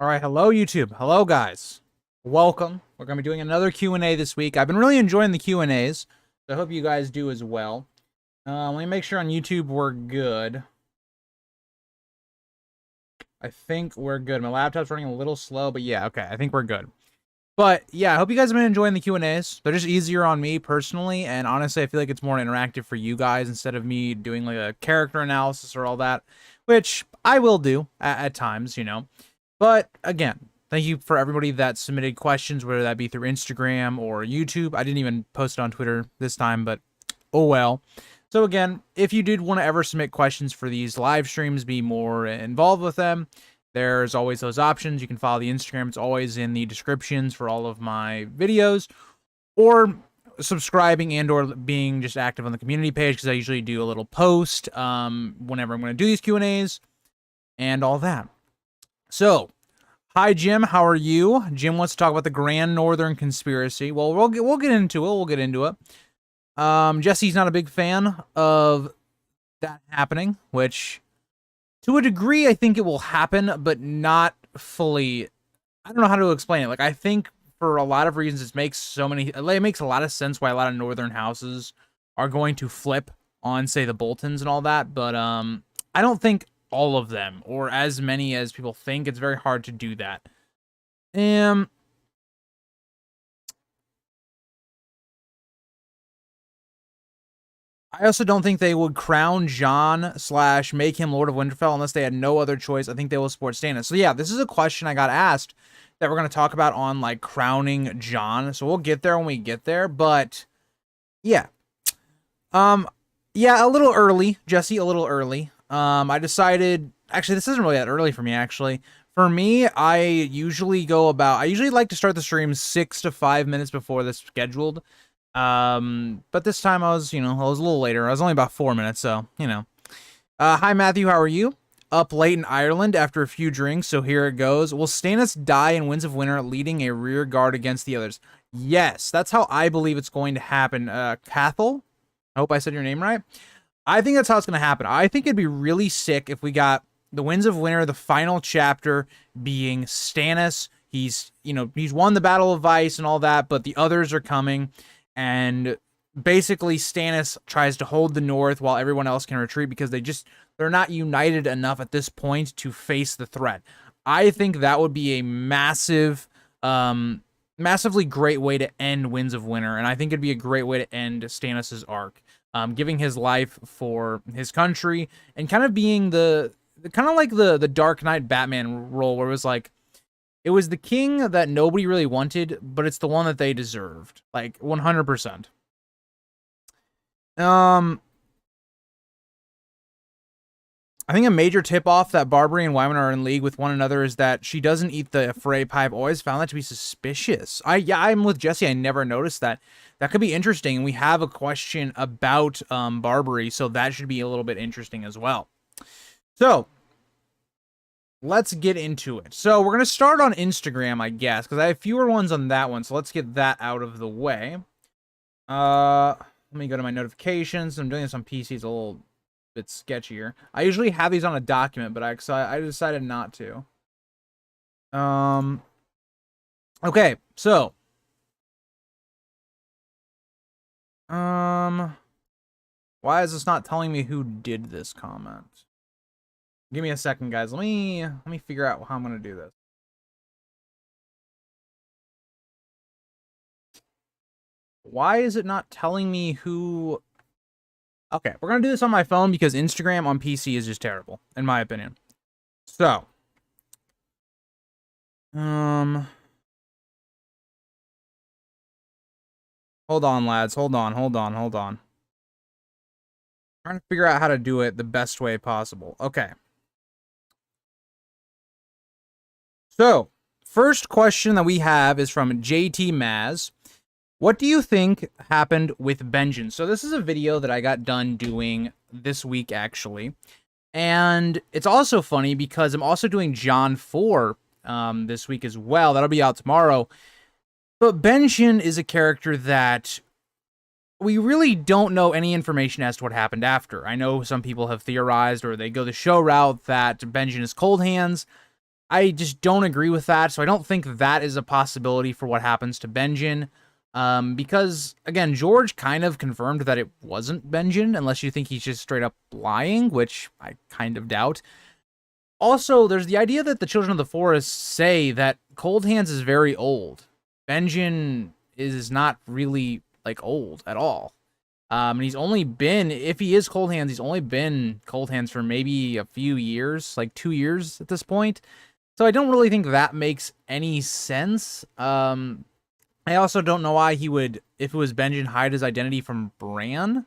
All right, hello YouTube. Hello guys. Welcome. We're going to be doing another Q&A this week. I've been really enjoying the Q&As, so I hope you guys do as well. Let me make sure on YouTube we're good. I think we're good. My laptop's running a little slow, but yeah, okay, I think we're good. But yeah, I hope you guys have been enjoying the Q&As. They're just easier on me personally, and honestly, I feel like it's more interactive for you guys instead of me doing like a character analysis or all that, which I will do at times, you know. But again, thank you for everybody that submitted questions, whether that be through Instagram or YouTube. I didn't even post it on Twitter this time, but oh well. So again, if you did want to ever submit questions for these live streams, be more involved with them, there's always those options. You can follow the Instagram. It's always in the descriptions for all of my videos, or subscribing and or being just active on the community page, because I usually do a little post whenever I'm going to do these Q&As and all that. So, hi Jim, how are you? Jim wants to talk about the Grand Northern Conspiracy. Well, we'll get into it. We'll get into it. Jesse's not a big fan of that happening, which, to a degree, I think it will happen, but not fully. I don't know how to explain it. Like, I think for a lot of reasons, it makes a lot of sense why a lot of northern houses are going to flip on, say, the Boltons and all that. But I don't think all of them, or as many as people think. It's very hard to do that. I also don't think they would crown Jon / make him Lord of Winterfell unless they had no other choice. I think they will support Stannis. So yeah, this is a question I got asked that we're going to talk about on, like, crowning Jon. So we'll get there when we get there. But yeah. Yeah, a little early, Jesse, a little early. I decided, actually, this isn't really that early for me, actually. For me, I usually like to start the stream 6 to 5 minutes before the scheduled. But this time I was a little later. I was only about 4 minutes, so, you know. Hi, Matthew, how are you? Up late in Ireland after a few drinks, so here it goes. Will Stannis die in Winds of Winter, leading a rear guard against the others? Yes, that's how I believe it's going to happen. Cathal? I hope I said your name right. I think that's how it's going to happen. I think it'd be really sick if we got the Winds of Winter, the final chapter being Stannis. He's won the Battle of Vice and all that, but the others are coming, and basically Stannis tries to hold the North while everyone else can retreat because they're not united enough at this point to face the threat. I think that would be a massively great way to end Winds of Winter, and I think it'd be a great way to end Stannis' arc. Giving his life for his country and kind of being the Dark Knight Batman role, where it was the king that nobody really wanted, but it's the one that they deserved, like 100%. I think a major tip-off that Barbary and Wyman are in league with one another is that she doesn't eat the Frey pie. I've always found that to be suspicious. I'm with Jesse. I never noticed that. That could be interesting. And we have a question about Barbary, so that should be a little bit interesting as well. So, let's get into it. So, we're going to start on Instagram, I guess, because I have fewer ones on that one. So, let's get that out of the way. Let me go to my notifications. I'm doing this on PC. It's a little bit sketchier. I usually have these on a document, but I decided not to. Okay, so why is this not telling me who did this comment? Give me a second, guys. Let me figure out how I'm gonna do this. Why is it not telling me who? Okay, we're gonna do this on my phone because Instagram on PC is just terrible, in my opinion. So, hold on, lads. Hold on. Trying to figure out how to do it the best way possible. Okay. So, first question that we have is from JT Maz. What do you think happened with Benjen? So this is a video that I got done doing this week, actually. And it's also funny because I'm also doing Jon 4 this week as well. That'll be out tomorrow. But Benjen is a character that we really don't know any information as to what happened after. I know some people have theorized, or they go the show route, that Benjen is Cold Hands. I just don't agree with that. So I don't think that is a possibility for what happens to Benjen. Because again, George kind of confirmed that it wasn't Benjen, unless you think he's just straight up lying, which I kind of doubt. Also, there's the idea that the Children of the Forest say that Cold Hands is very old. Benjen is not really like old at all. And he's only been, if he is Cold Hands, he's only been Cold Hands for maybe a few years, like 2 years at this point. So I don't really think that makes any sense. I also don't know why he would, if it was Benjen, hide his identity from Bran.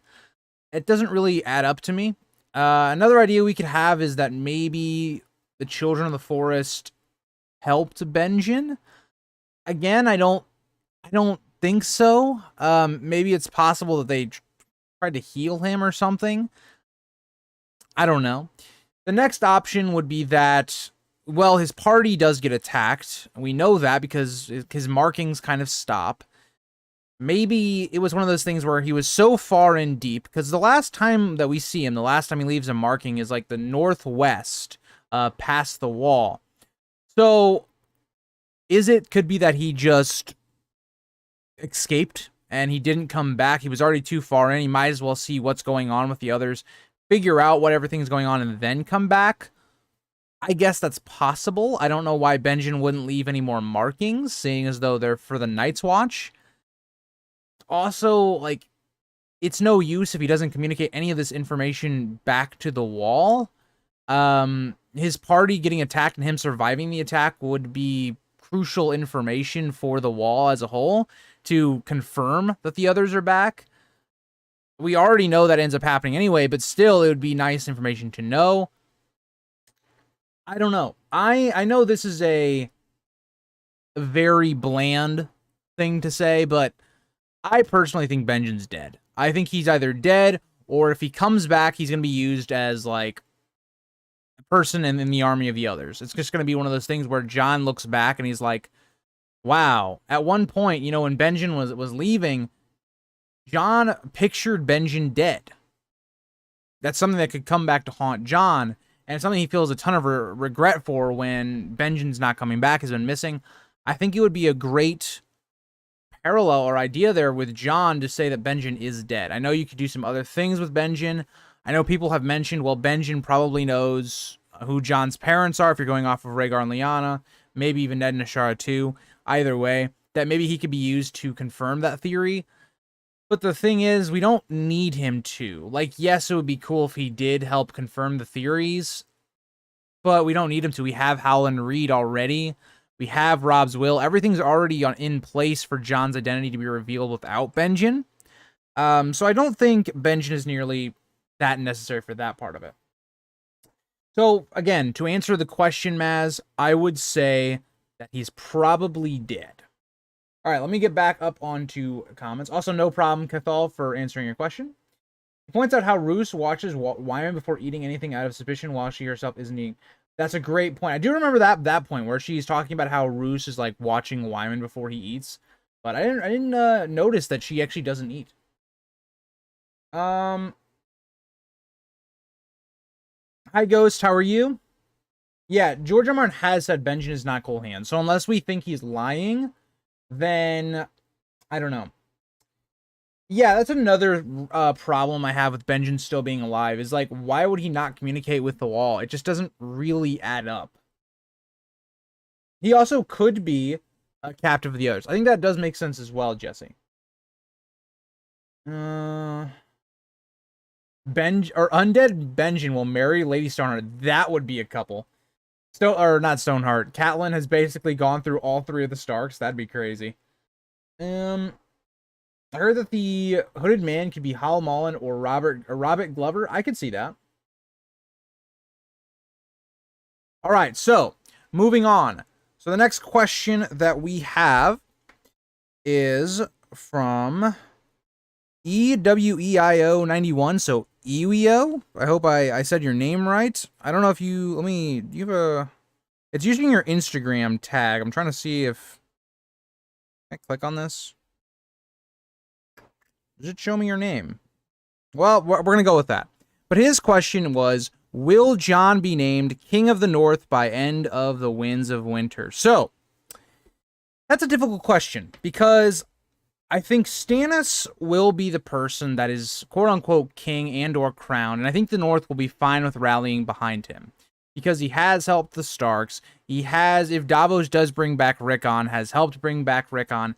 It doesn't really add up to me. Another idea we could have is that maybe the Children of the Forest helped Benjen. Again, I don't think so. Maybe it's possible that they tried to heal him or something. I don't know. The next option would be that, well, his party does get attacked. We know that because his markings kind of stop. Maybe it was one of those things where he was so far in deep, because the last time that we see him, the last time he leaves a marking is like the northwest, past the wall. So, could be that he just escaped and he didn't come back. He was already too far in. He might as well see what's going on with the others, figure out what everything's going on, and then come back. I guess that's possible. I don't know why Benjen wouldn't leave any more markings, seeing as though they're for the Night's Watch. Also, like, it's no use if he doesn't communicate any of this information back to the wall. His party getting attacked and him surviving the attack would be crucial information for the wall as a whole to confirm that the others are back. We already know that ends up happening anyway, but still, it would be nice information to know. I don't know. I know this is a very bland thing to say, but I personally think Benjen's dead. I think he's either dead, or if he comes back, he's going to be used as, like, a person in the army of the others. It's just going to be one of those things where Jon looks back and he's like, wow, at one point, you know, when Benjen was leaving, Jon pictured Benjen dead. That's something that could come back to haunt Jon, and something he feels a ton of regret for when Benjen's not coming back, has been missing. I think it would be a great parallel or idea there with Jon to say that Benjen is dead. I know you could do some other things with Benjen. I know people have mentioned, well, Benjen probably knows who Jon's parents are if you're going off of Rhaegar and Lyanna, maybe even Ned and Ashara too. Either way, that maybe he could be used to confirm that theory. But the thing is, we don't need him to. Like, yes, it would be cool if he did help confirm the theories, but we don't need him to. We have Howland Reed already. We have Robb's will. Everything's already in place for Jon's identity to be revealed without Benjen. So I don't think Benjen is nearly that necessary for that part of it. So, again, to answer the question, Maz, I would say that he's probably dead. All right, let me get back up onto comments. Also, no problem, Cathal, for answering your question. He points out how Roose watches Wyman before eating anything out of suspicion while she herself isn't eating. That's a great point. I do remember that point where she's talking about how Roose is like watching Wyman before he eats, but I didn't notice that she actually doesn't eat. Hi Ghost, how are you? Yeah, George R. R. Martin has said Benjen is not Cold Hands, so unless we think he's lying, then I don't know. Yeah, that's another problem I have with Benjen still being alive, is like, why would he not communicate with the wall? It just doesn't really add up. He also could be a captive of the others. I think that does make sense as well, Jesse. Undead Benjen will marry Lady Stoneheart. That would be a couple. Not Stoneheart. Catelyn has basically gone through all three of the Starks. That'd be crazy. I heard that the Hooded Man could be Hal Mullen or Robert Glover. I could see that. All right, so moving on. So the next question that we have is from EWEIO91. So EWEO. I hope I said your name right. I don't know if you. You have a. It's using your Instagram tag. I'm trying to see if. Can I click on this? Does it show me your name? Well, we're going to go with that. But his question was, Will Jon be named King of the North by end of the Winds of Winter? So, that's a difficult question because I think Stannis will be the person that is quote-unquote king and or crowned, and I think the North will be fine with rallying behind him because he has helped the Starks. He has, if Davos does bring back Rickon, has helped bring back Rickon.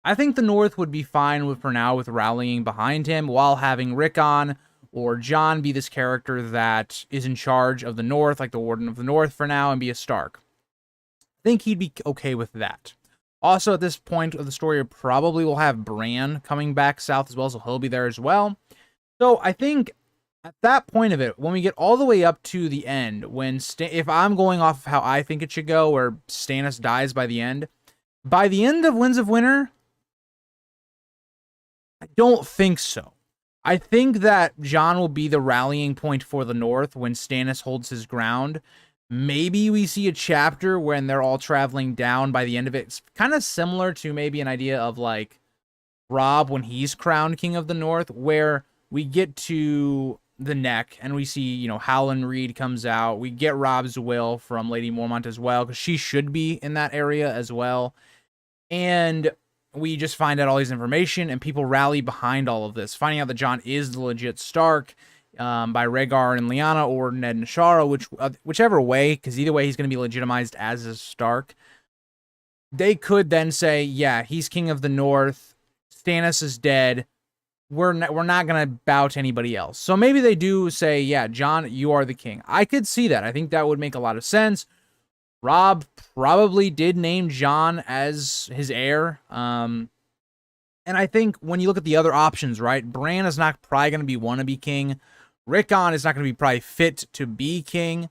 I think the North would be fine with, for now, with rallying behind him while having Rickon or Jon be this character that is in charge of the North, like the Warden of the North for now, and be a Stark. I think he'd be okay with that. Also, at this point of the story, probably will have Bran coming back south as well, so he'll be there as well. So I think at that point of it, when we get all the way up to the end, when if I'm going off of how I think it should go, where Stannis dies by the end of Winds of Winter, I don't think so. I think that Jon will be the rallying point for the North when Stannis holds his ground. Maybe we see a chapter when they're all traveling down by the end of it. It's kind of similar to maybe an idea of like Robb when he's crowned King of the North, where we get to the Neck and we see, you know, Howland Reed comes out. We get Robb's will from Lady Mormont as well, because she should be in that area as well. And we just find out all these information and people rally behind all of this, finding out that Jon is the legit Stark. By Rhaegar and Lyanna or Ned and Shara, whichever way, because either way he's going to be legitimized as a Stark. They could then say, yeah, he's King of the North. Stannis is dead. We're not going to bow to anybody else. So maybe they do say, yeah, Jon, you are the king. I could see that. I think that would make a lot of sense. Robb probably did name Jon as his heir. And I think when you look at the other options, right, Bran is not probably going to be wannabe king. Rickon is not going to be probably fit to be king.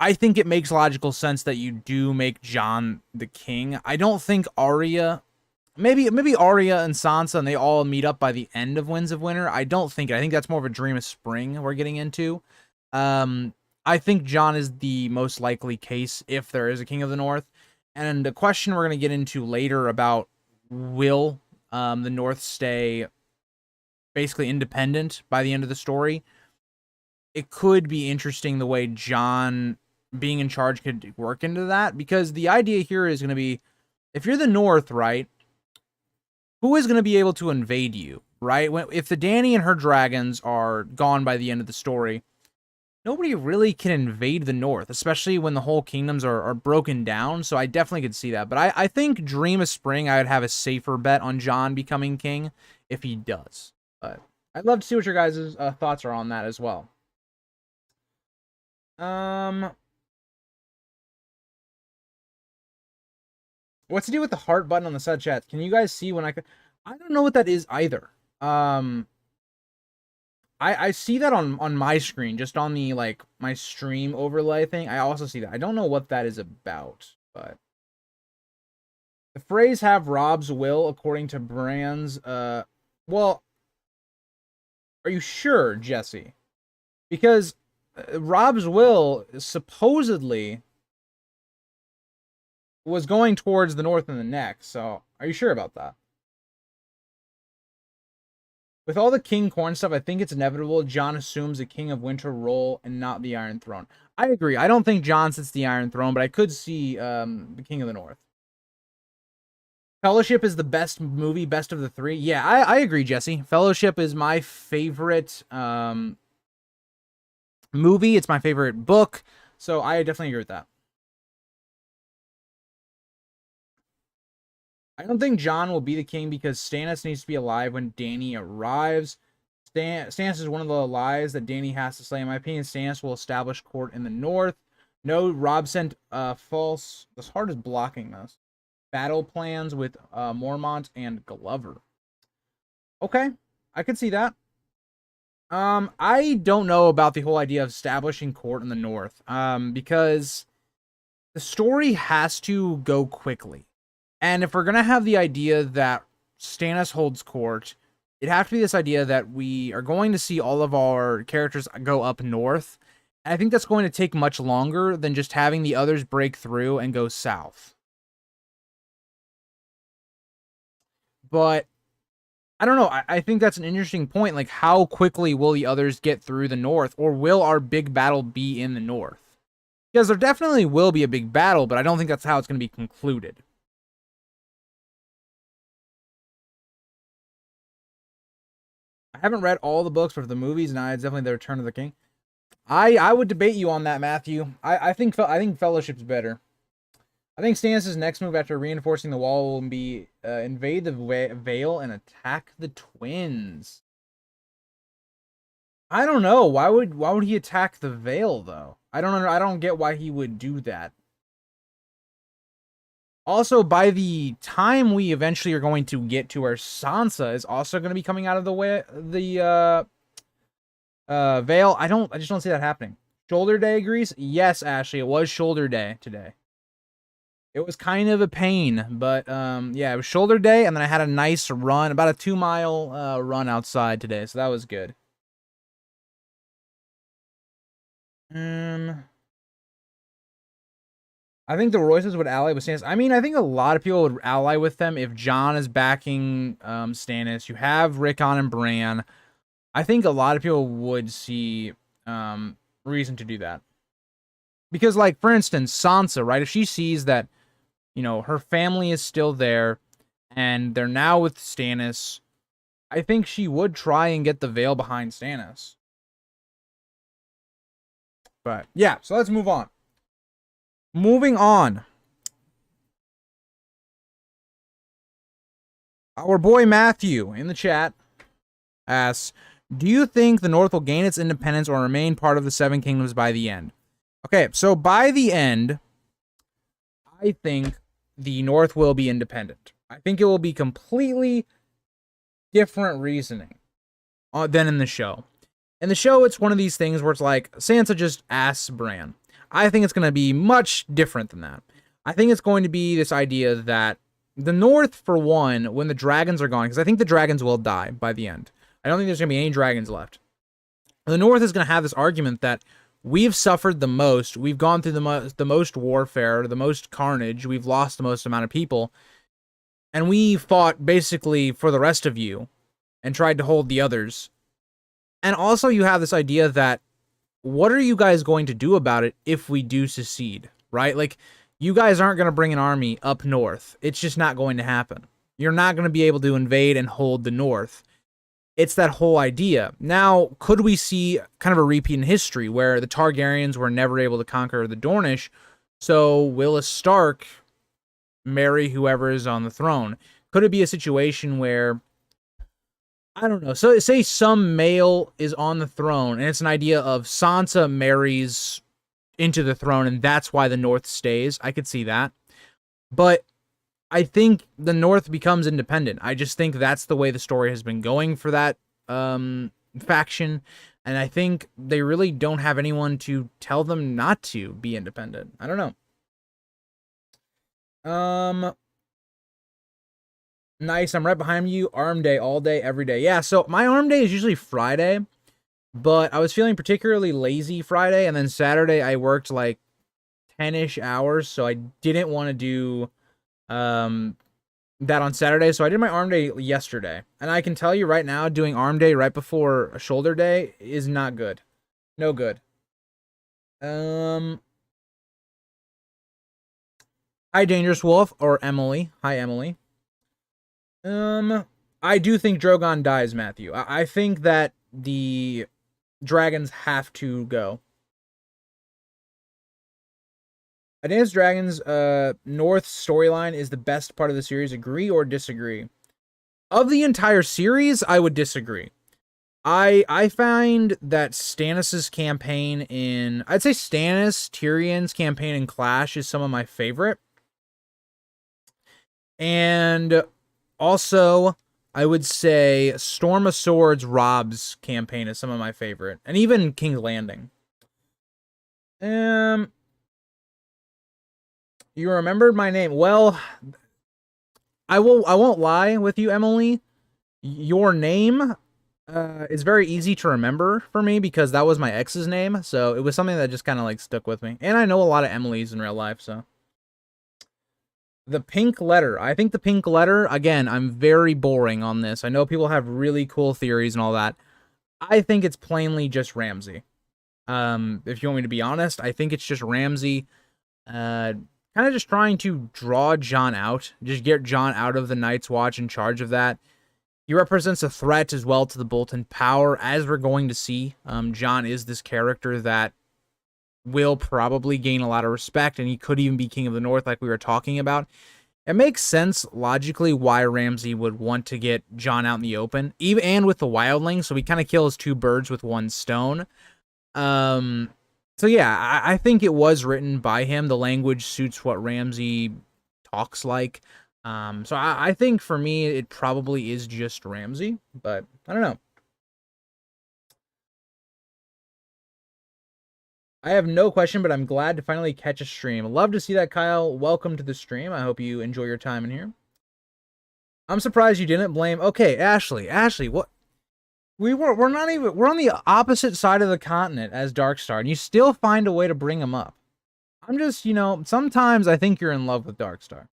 I think it makes logical sense that you do make Jon the king. I don't think Arya, maybe Arya and Sansa and they all meet up by the end of Winds of Winter. I don't think it. I think that's more of a Dream of Spring we're getting into. I think Jon is the most likely case if there is a King of the North. And the question we're going to get into later about will the North stay basically independent by the end of the story, it could be interesting the way Jon being in charge could work into that, because the idea here is going to be, if you're the North, right, who is going to be able to invade you, right? If the Dany and her dragons are gone by the end of the story, nobody really can invade the North, especially when the whole kingdoms are broken down. So I definitely could see that. But I think Dream of Spring, I would have a safer bet on Jon becoming king if he does. But I'd love to see what your guys' thoughts are on that as well. What's the deal with the heart button on the side chat? Can you guys see when I don't know what that is either. I see that on my screen, just on the, like, my stream overlay thing. I also see that. I don't know what that is about, but the phrase "have Robb's will" according to Bran's, well, are you sure, Jesse? Because Robb's will supposedly was going towards the North and the Neck, so are you sure about that? With all the King Corn stuff, I think it's inevitable Jon assumes the King of Winter role and not the Iron Throne. I agree. I don't think Jon sits the Iron Throne, but I could see the King of the North. Fellowship is the best movie, best of the three. Yeah, I agree, Jesse. Fellowship is my favorite movie. It's my favorite book. So I definitely agree with that. I don't think Jon will be the king because Stannis needs to be alive when Dany arrives. Stannis is one of the allies that Dany has to slay. In my opinion, Stannis will establish court in the North. No, Robb sent false... This heart is blocking this. Battle plans with Mormont and Glover. Okay, I could see that. I don't know about the whole idea of establishing court in the North, because the story has to go quickly. And if we're going to have the idea that Stannis holds court, it'd have to be this idea that we are going to see all of our characters go up north. And I think that's going to take much longer than just having the others break through and go south. But I don't know. I think that's an interesting point. Like, how quickly will the others get through the north, or will our big battle be in the north? Because there definitely will be a big battle, but I don't think that's how it's going to be concluded. I haven't read all the books, but for the movies, nah, it's definitely The Return of the King. I would debate you on that, Matthew. I think Fellowship's better. I think Stannis' next move after reinforcing the wall will be invade the Vale and attack the twins. I don't know. Why would he attack the Vale though? I don't get why he would do that. Also, by the time we eventually are going to get to where Sansa is also going to be coming out of the way, the Vale, I just don't see that happening. Shoulder day, Grease? Yes, Ashley, it was shoulder day today. It was kind of a pain, but yeah, it was shoulder day, and then I had a nice run, about a 2-mile run outside today, so that was good. I think the Royces would ally with Stannis. I mean, I think a lot of people would ally with them if Jon is backing Stannis. You have Rickon and Bran. I think a lot of people would see reason to do that. Because, like, for instance, Sansa, right? If she sees that, you know, her family is still there and they're now with Stannis, I think she would try and get the Vale behind Stannis. But, yeah, so let's move on. Moving on. Our boy Matthew in the chat asks, do you think the North will gain its independence or remain part of the Seven Kingdoms by the end? Okay, so by the end, I think the North will be independent. I think it will be completely different reasoning than in the show. In the show, it's one of these things where it's like, Sansa just asks Bran. I think it's going to be much different than that. I think it's going to be this idea that the North, for one, when the dragons are gone, because I think the dragons will die by the end. I don't think there's going to be any dragons left. The North is going to have this argument that we've suffered the most, we've gone through the most warfare, the most carnage, we've lost the most amount of people, and we fought basically for the rest of you and tried to hold the others. And also you have this idea that what are you guys going to do about it if we do secede, right? Like, you guys aren't going to bring an army up north. It's just not going to happen. You're not going to be able to invade and hold the north. It's that whole idea. Now, could we see kind of a repeat in history where the Targaryens were never able to conquer the Dornish, so Willis Stark marry whoever is on the throne? Could it be a situation where, I don't know, so say some male is on the throne, and it's an idea of Sansa marries into the throne, and that's why the North stays? I could see that. But I think the North becomes independent. I just think that's the way the story has been going for that faction, and I think they really don't have anyone to tell them not to be independent. I don't know. Nice, I'm right behind you. Arm day, all day, every day. Yeah, so my arm day is usually Friday, but I was feeling particularly lazy Friday, and then Saturday I worked like 10-ish hours, so I didn't want to do that on Saturday, so I did my arm day yesterday. And I can tell you right now, doing arm day right before a shoulder day is not good. No good. Hi, Dangerous Wolf, or Emily. Hi, Emily. I do think Drogon dies, Matthew. I think that the dragons have to go. A Dance Dragons North storyline is the best part of the series. Agree or disagree? Of the entire series, I would disagree. I find that Stannis' campaign in... I'd say Stannis, Tyrion's campaign in Clash is some of my favorite. And also, I would say Storm of Swords, Robb's campaign is some of my favorite. And even King's Landing. You remembered my name. Well, I won't lie with you, Emily. Your name is very easy to remember for me because that was my ex's name. So it was something that just kind of like stuck with me. And I know a lot of Emily's in real life, so. The pink letter. I think the pink letter, again, I'm very boring on this. I know people have really cool theories and all that. I think it's plainly just Ramsay. If you want me to be honest, I think it's just Ramsay kind of just trying to draw Jon out, just get Jon out of the Night's Watch in charge of that. He represents a threat as well to the Bolton power, as we're going to see. Jon is this character that will probably gain a lot of respect, and he could even be King of the North like we were talking about. It makes sense logically why Ramsay would want to get Jon out in the open, even and with the wildlings, so he kind of kills two birds with one stone. So yeah, I think it was written by him. The language suits what Ramsay talks like. So I think for me, it probably is just Ramsay, but I don't know. I have no question, but I'm glad to finally catch a stream. Love to see that, Kyle. Welcome to the stream. I hope you enjoy your time in here. I'm surprised you didn't blame. Okay, Ashley, what? We're not even, we're on the opposite side of the continent as Darkstar, and you still find a way to bring him up. I'm just, sometimes I think you're in love with Darkstar.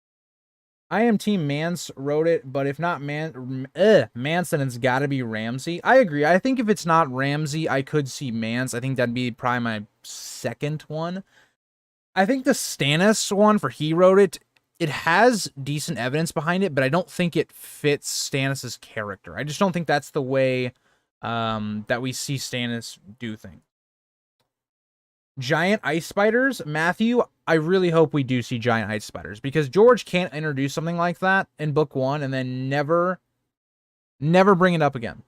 I am Team Mance wrote it, but if not Mance, then it's got to be Ramsay. I agree. I think if it's not Ramsay, I could see Mance. I think that'd be probably my second one. I think the Stannis one, for he wrote it, it has decent evidence behind it, but I don't think it fits Stannis's character. I just don't think that's the way that we see Stannis do things. Giant ice spiders, Matthew, I really hope we do see giant ice spiders, because George can't introduce something like that in book 1 and then never bring it up again.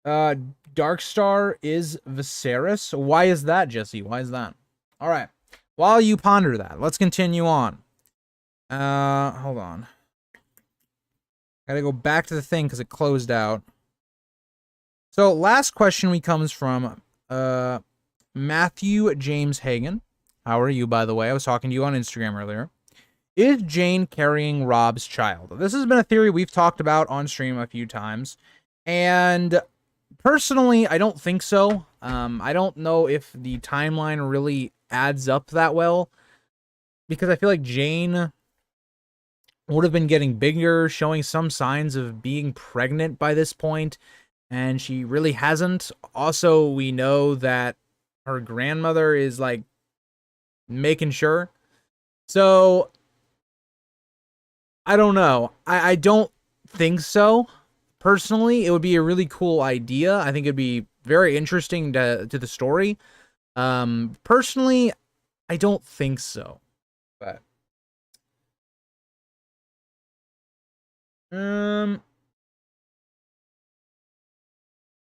Darkstar is Viserys. Why is that, Jesse? Why is that? All right. While you ponder that, let's continue on. Hold on. Gotta go back to the thing because it closed out. So last question comes from Matthew James Hagen. How are you, by the way? I was talking to you on Instagram earlier. Is Jane carrying Rob's child? This has been a theory we've talked about on stream a few times, and personally, I don't think so. I don't know if the timeline really adds up that well, because I feel like Jane would have been getting bigger, showing some signs of being pregnant by this point, and she really hasn't. Also, we know that her grandmother is, like, making sure. So, I don't know. I don't think so. Personally, it would be a really cool idea. I think it'd be very interesting to the story. Personally, I don't think so. But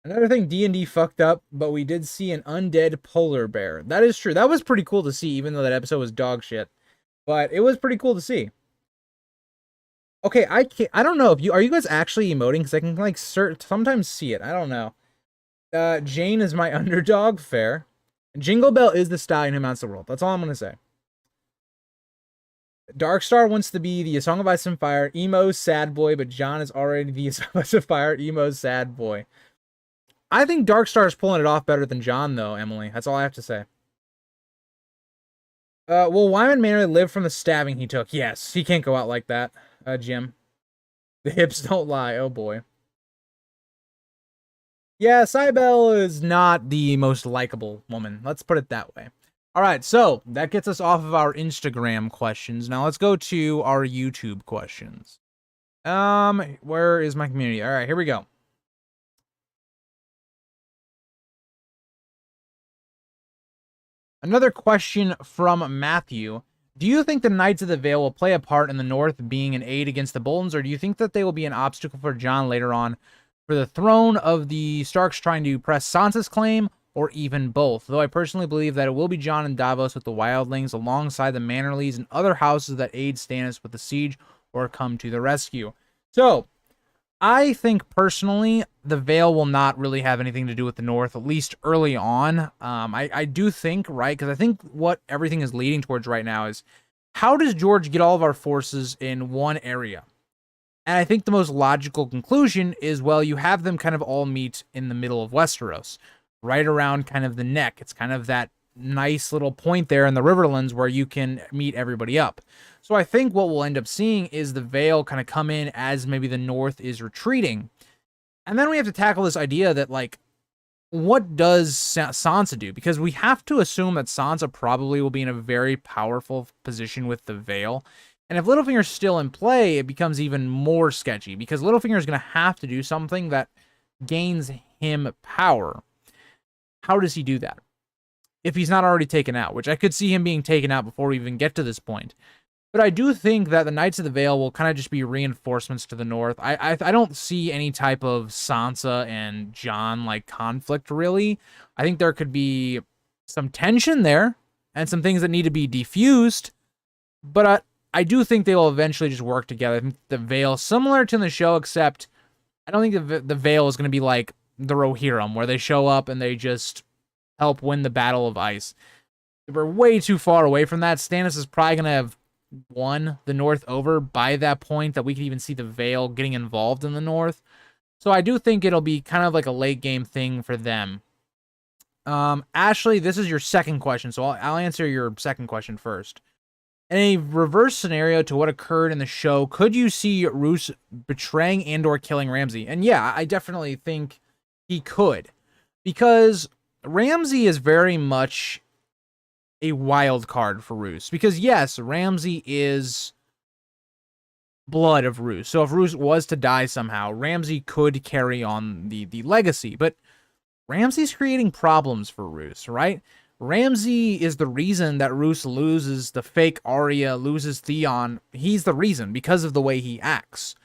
another thing D&D fucked up, but we did see an undead polar bear. That is true. That was pretty cool to see, even though that episode was dog shit. But it was pretty cool to see. Okay, I don't know if are you guys actually emoting, because I can, like, sometimes see it. I don't know. Jane is my underdog. Fair. Jingle Bell is the stallion who mounts the world. That's all I'm gonna say. Darkstar wants to be the A Song of Ice and Fire emo sad boy, but Jon is already the A Song of Ice and Fire emo sad boy. I think Darkstar is pulling it off better than Jon, though, Emily. That's all I have to say. Will Wyman Manor live from the stabbing he took? Yes, he can't go out like that, Jim. The hips don't lie. Oh boy. Yeah, Cybele is not the most likable woman. Let's put it that way. All right, so that gets us off of our Instagram questions. Now let's go to our YouTube questions. Where is my community? All right, here we go. Another question from Matthew. Do you think the Knights of the Vale will play a part in the North being an aid against the Boltons, or do you think that they will be an obstacle for Jon later on for the throne of the Starks trying to press Sansa's claim, or even both? Though I personally believe that it will be Jon and Davos with the wildlings alongside the Mannerleys and other houses that aid Stannis with the siege or come to the rescue. So, I think personally the Vale will not really have anything to do with the North, at least early on. I do think, right, because I think what everything is leading towards right now is, how does George get all of our forces in one area? And I think the most logical conclusion is, well, you have them kind of all meet in the middle of Westeros, right around kind of the neck. It's kind of that nice little point there in the Riverlands where you can meet everybody up. So I think what we'll end up seeing is the Vale kind of come in as maybe the North is retreating. And then we have to tackle this idea that, like, what does Sansa do? Because we have to assume that Sansa probably will be in a very powerful position with the Vale. And if Littlefinger's still in play, it becomes even more sketchy because Littlefinger is going to have to do something that gains him power. How does he do that? If he's not already taken out, which I could see him being taken out before we even get to this point. But I do think that the Knights of the Vale will kind of just be reinforcements to the north. I don't see any type of Sansa and Jon like conflict really. I think there could be some tension there and some things that need to be defused. But I do think they will eventually just work together. I think the Vale, similar to the show, except I don't think the Vale is going to be like the Rohirrim, where they show up and they just help win the Battle of Ice. We're way too far away from that. Stannis is probably going to have won the North over by that point that we could even see the Vale getting involved in the North. So I do think it'll be kind of like a late game thing for them. Ashley, this is your second question, so I'll answer your second question first. In a reverse scenario to what occurred in the show, could you see Roose betraying and/or killing Ramsay? And yeah, I definitely think he could, because Ramsay is very much a wild card for Roose. Because yes, Ramsay is blood of Roose. So if Roose was to die somehow, Ramsay could carry on the legacy. But Ramsay's creating problems for Roose, right? Ramsay is the reason that Roose loses the fake Arya, loses Theon. He's the reason because of the way he acts.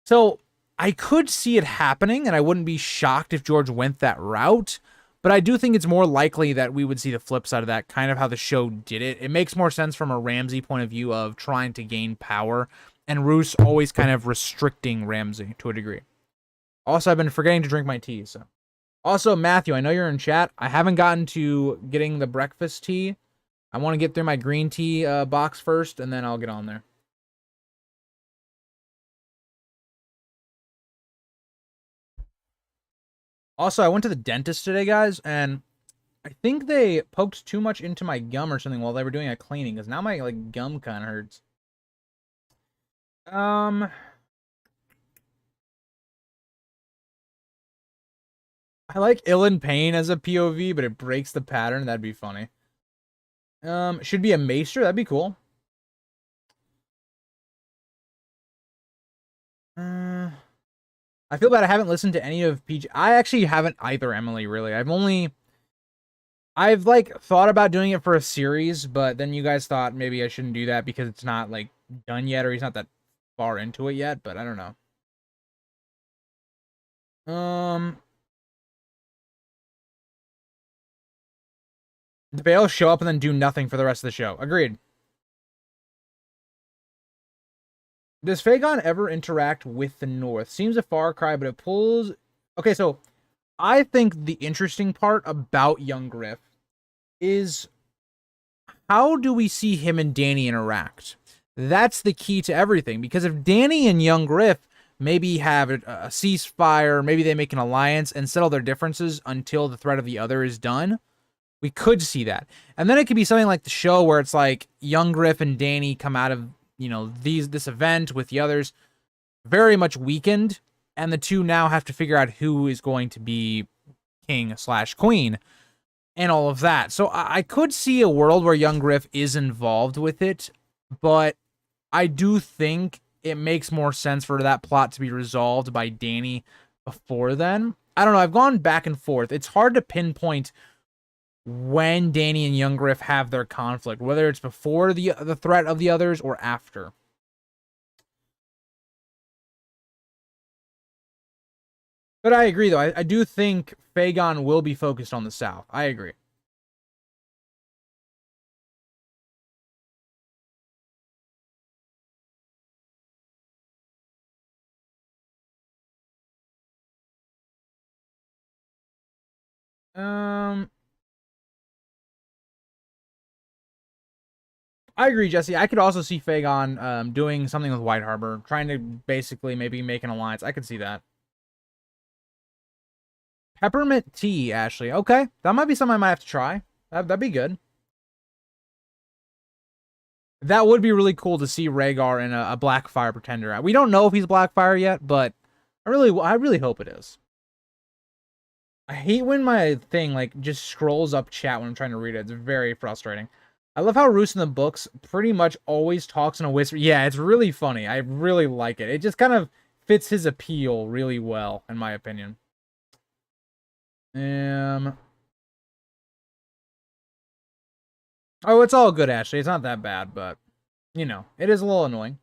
So I could see it happening, and I wouldn't be shocked if George went that route. But I do think it's more likely that we would see the flip side of that, kind of how the show did it. It makes more sense from a Ramsay point of view of trying to gain power, and Roose always kind of restricting Ramsay to a degree. Also, I've been forgetting to drink my tea, so. Also, Matthew, I know you're in chat. I haven't gotten to getting the breakfast tea. I want to get through my green tea box first, and then I'll get on there. Also, I went to the dentist today, guys, and I think they poked too much into my gum or something while they were doing a cleaning, because now my like gum kind of hurts. I like Ilyn Payne as a POV, but it breaks the pattern. That'd be funny. Should be a Maester. That'd be cool. I feel bad I haven't listened to any of PG. I actually haven't either, Emily, really. I've like thought about doing it for a series, but then you guys thought maybe I shouldn't do that because it's not like done yet, or he's not that far into it yet, but I don't know. The Vale show up and then do nothing for the rest of the show. Agreed. Does Fagon ever interact with the North? Seems a far cry, but it pulls... Okay, so I think the interesting part about Young Griff is how do we see him and Dany interact? That's the key to everything, because if Dany and Young Griff maybe have a ceasefire, maybe they make an alliance and settle their differences until the threat of the other is done, we could see that. And then it could be something like the show where it's like Young Griff and Dany come out of, you know, this event with the others very much weakened, and the two now have to figure out who is going to be king/queen and all of that. So I could see a world where Young Griff is involved with it, but I do think it makes more sense for that plot to be resolved by Dany before then. I don't know. I've gone back and forth. It's hard to pinpoint when Dany and Young Griff have their conflict, whether it's before the threat of the others or after. But I agree, though. I do think Fagon will be focused on the South. I agree. I agree, Jesse. I could also see Fagon doing something with White Harbor, trying to basically maybe make an alliance. I could see that. Peppermint tea, Ashley. Okay, that might be something I might have to try. That'd be good. That would be really cool to see Rhaegar in a Blackfire pretender. We don't know if he's Blackfire yet, but I really hope it is. I hate when my thing like just scrolls up chat when I'm trying to read it. It's very frustrating. I love how Roose in the books pretty much always talks in a whisper. Yeah, it's really funny. I really like it. It just kind of fits his appeal really well, in my opinion. Oh, it's all good, Ashley. It's not that bad, but you know, it is a little annoying.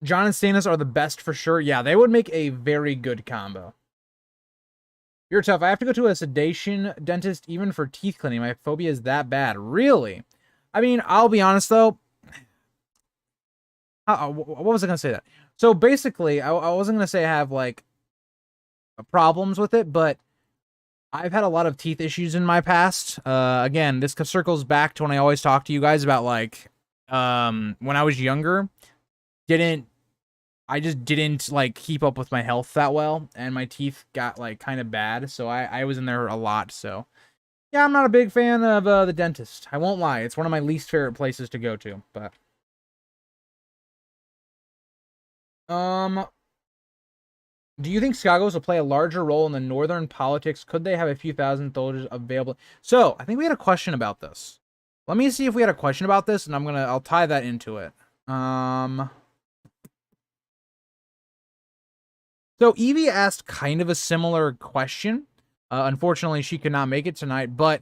Jon and Stannis are the best for sure. Yeah, they would make a very good combo. You're tough. I have to go to a sedation dentist even for teeth cleaning. My phobia is that bad. Really? I mean, I'll be honest though. What was I gonna say that? So basically, I wasn't gonna say I have like problems with it, but I've had a lot of teeth issues in my past. Again, this circles back to when I always talk to you guys about like when I was younger, I just didn't like keep up with my health that well, and my teeth got like kind of bad, so I was in there a lot. So yeah, I'm not a big fan of the dentist. I won't lie; it's one of my least favorite places to go to. But um, do you think Skagos will play a larger role in the northern politics? Could they have a few thousand soldiers available? So I think we had a question about this. Let me see if we had a question about this, and I'll tie that into it. So Evie asked kind of a similar question. Unfortunately, she could not make it tonight, but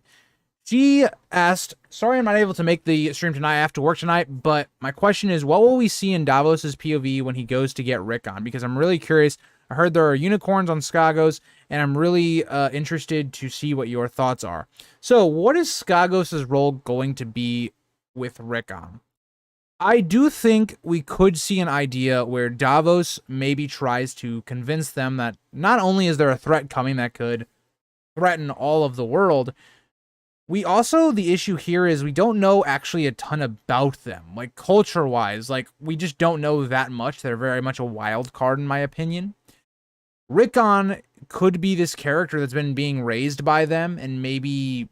she asked, sorry I'm not able to make the stream tonight. I have to work tonight, but my question is, what will we see in Davos's POV when he goes to get Rickon? Because I'm really curious. I heard there are unicorns on Skagos, and I'm really interested to see what your thoughts are. So what is Skagos' role going to be with Rickon? I do think we could see an idea where Davos maybe tries to convince them that not only is there a threat coming that could threaten all of the world, we also, the issue here is we don't know actually a ton about them. Like, culture-wise, like, we just don't know that much. They're very much a wild card, in my opinion. Rickon could be this character that's been being raised by them, and maybe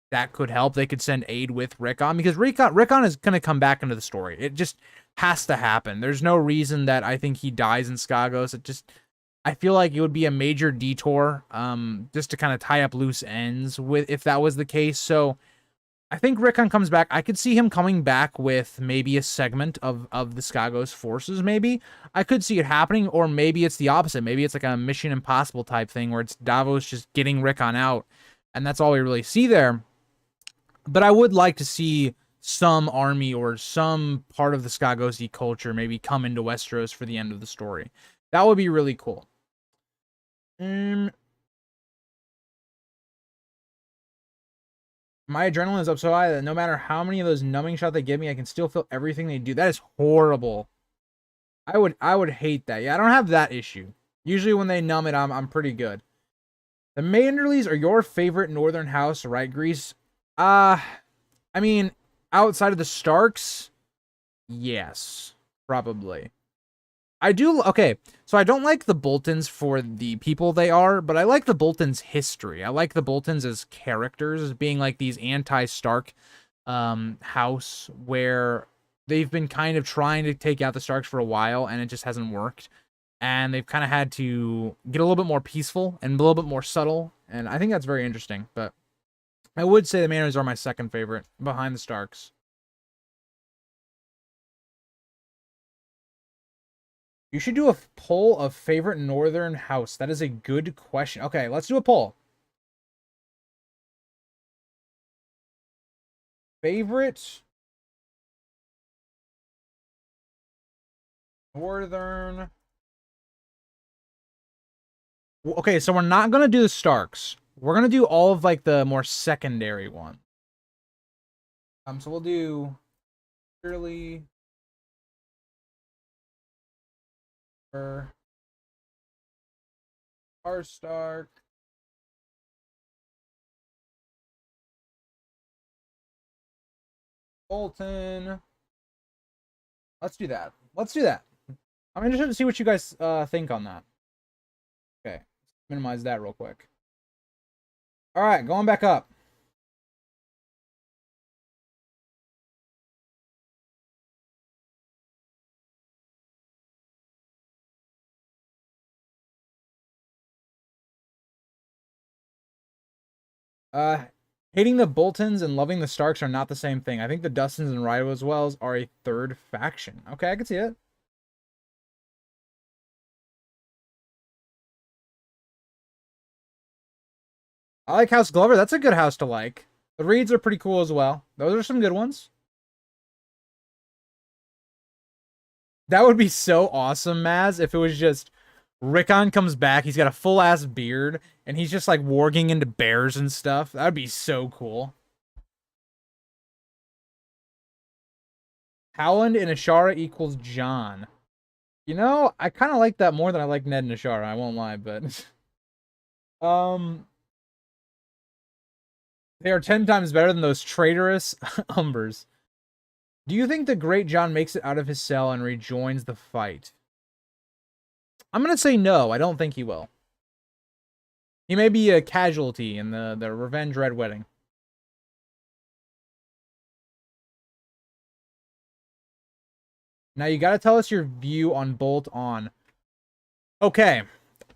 that could help. They could send aid with Rickon, because Rickon is going to come back into the story. It just has to happen. There's no reason that I think he dies in Skagos. I feel like it would be a major detour, just to kind of tie up loose ends with if that was the case. So I think Rickon comes back. I could see him coming back with maybe a segment of the Skagos forces, maybe. I could see it happening, or maybe it's the opposite. Maybe it's like a Mission Impossible type thing where it's Davos just getting Rickon out, and that's all we really see there. But I would like to see some army or some part of the Skagosi culture maybe come into Westeros for the end of the story. That would be really cool. My adrenaline is up so high that no matter how many of those numbing shots they give me, I can still feel everything they do. That is horrible. I would hate that. Yeah, I don't have that issue. Usually when they numb it, I'm pretty good. The Manderleys are your favorite Northern house, right, Grease? I mean, outside of the Starks, yes, probably. I do. Okay, so I don't like the Boltons for the people they are, but I like the Boltons' history. I like the Boltons as characters, as being like these anti-Stark house where they've been kind of trying to take out the Starks for a while, and it just hasn't worked. And they've kind of had to get a little bit more peaceful and a little bit more subtle, and I think that's very interesting. But I would say the Manors are my second favorite, behind the Starks. You should do a poll of favorite Northern house. That is a good question. Okay, let's do a poll. Favorite Northern. Okay, so we're not gonna do the Starks. We're gonna do all of like the more secondary one. So we'll do Shirley. Stark. Bolton. Let's do that. Let's do that. I'm interested to see what you guys think on that. Okay. Minimize that real quick. All right, going back up. Uh, Hating the Boltons and loving the Starks are not the same thing. I think the Dustins and Rydwells are a third faction. Okay, I can see it. I like House Glover. That's a good house to like. The Reeds are pretty cool as well. Those are some good ones. That would be so awesome, Maz, if it was just Rickon comes back, he's got a full ass beard, and he's just like warging into bears and stuff. That'd be so cool. Howland and Ashara equals Jon. You know, I kind of like that more than I like Ned and Ashara. I won't lie, but they are 10 times better than those traitorous Umbers. Do you think the Great Jon makes it out of his cell and rejoins the fight? I'm gonna say no. I don't think he will. He may be a casualty in the Revenge Red Wedding. Now you gotta tell us your view on Bolt On. Okay,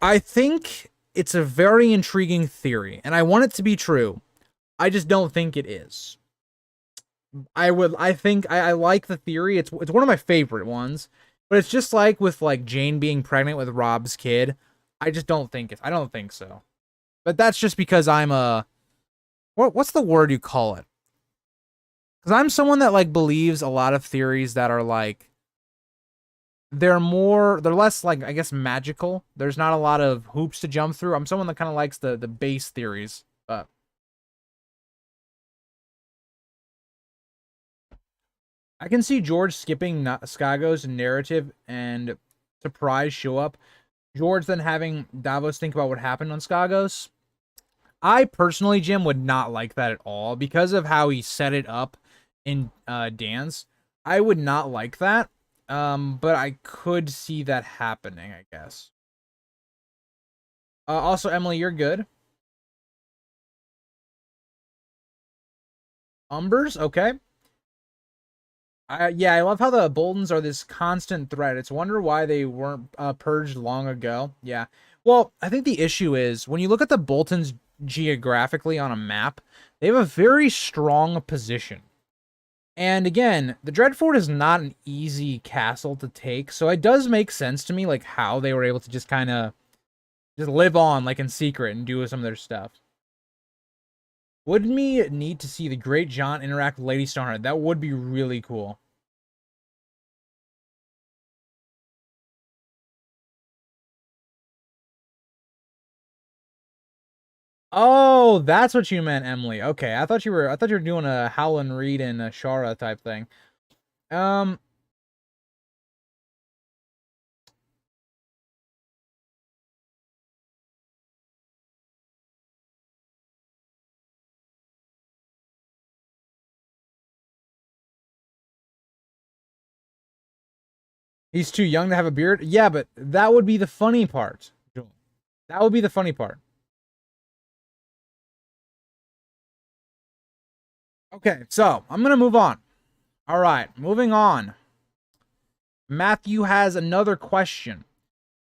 I think it's a very intriguing theory, and I want it to be true. I just don't think it is. I like the theory. It's one of my favorite ones, but it's just like with like Jane being pregnant with Rob's kid. I just don't think I don't think so. But that's just because I'm a what's the word you call it? Because I'm someone that like believes a lot of theories that are like they're less like I guess magical. There's not a lot of hoops to jump through. I'm someone that kind of likes the base theories. But I can see George skipping Skago's narrative and surprise show up. George then having Davos think about what happened on Skagos. I personally, Jim, would not like that at all because of how he set it up in Dance. I would not like that. But I could see that happening, I guess. Also, Emily, you're good. Umbers, okay. Yeah, I love how the Boltons are this constant threat. It's wonder why they weren't purged long ago. Yeah. Well, I think the issue is when you look at the Boltons geographically on a map, they have a very strong position. And again, the Dreadfort is not an easy castle to take, so it does make sense to me like how they were able to just kind of just live on like in secret and do some of their stuff. Would me need to see the Great Jon interact with Lady Stoneheart. That would be really cool. Oh, that's what you meant, Emily. Okay, I thought you were doing a Howland Reed and a Shara type thing. Um, he's too young to have a beard. Yeah, but that would be the funny part. That would be the funny part. Okay, so I'm gonna move on. All right, moving on. Matthew has another question.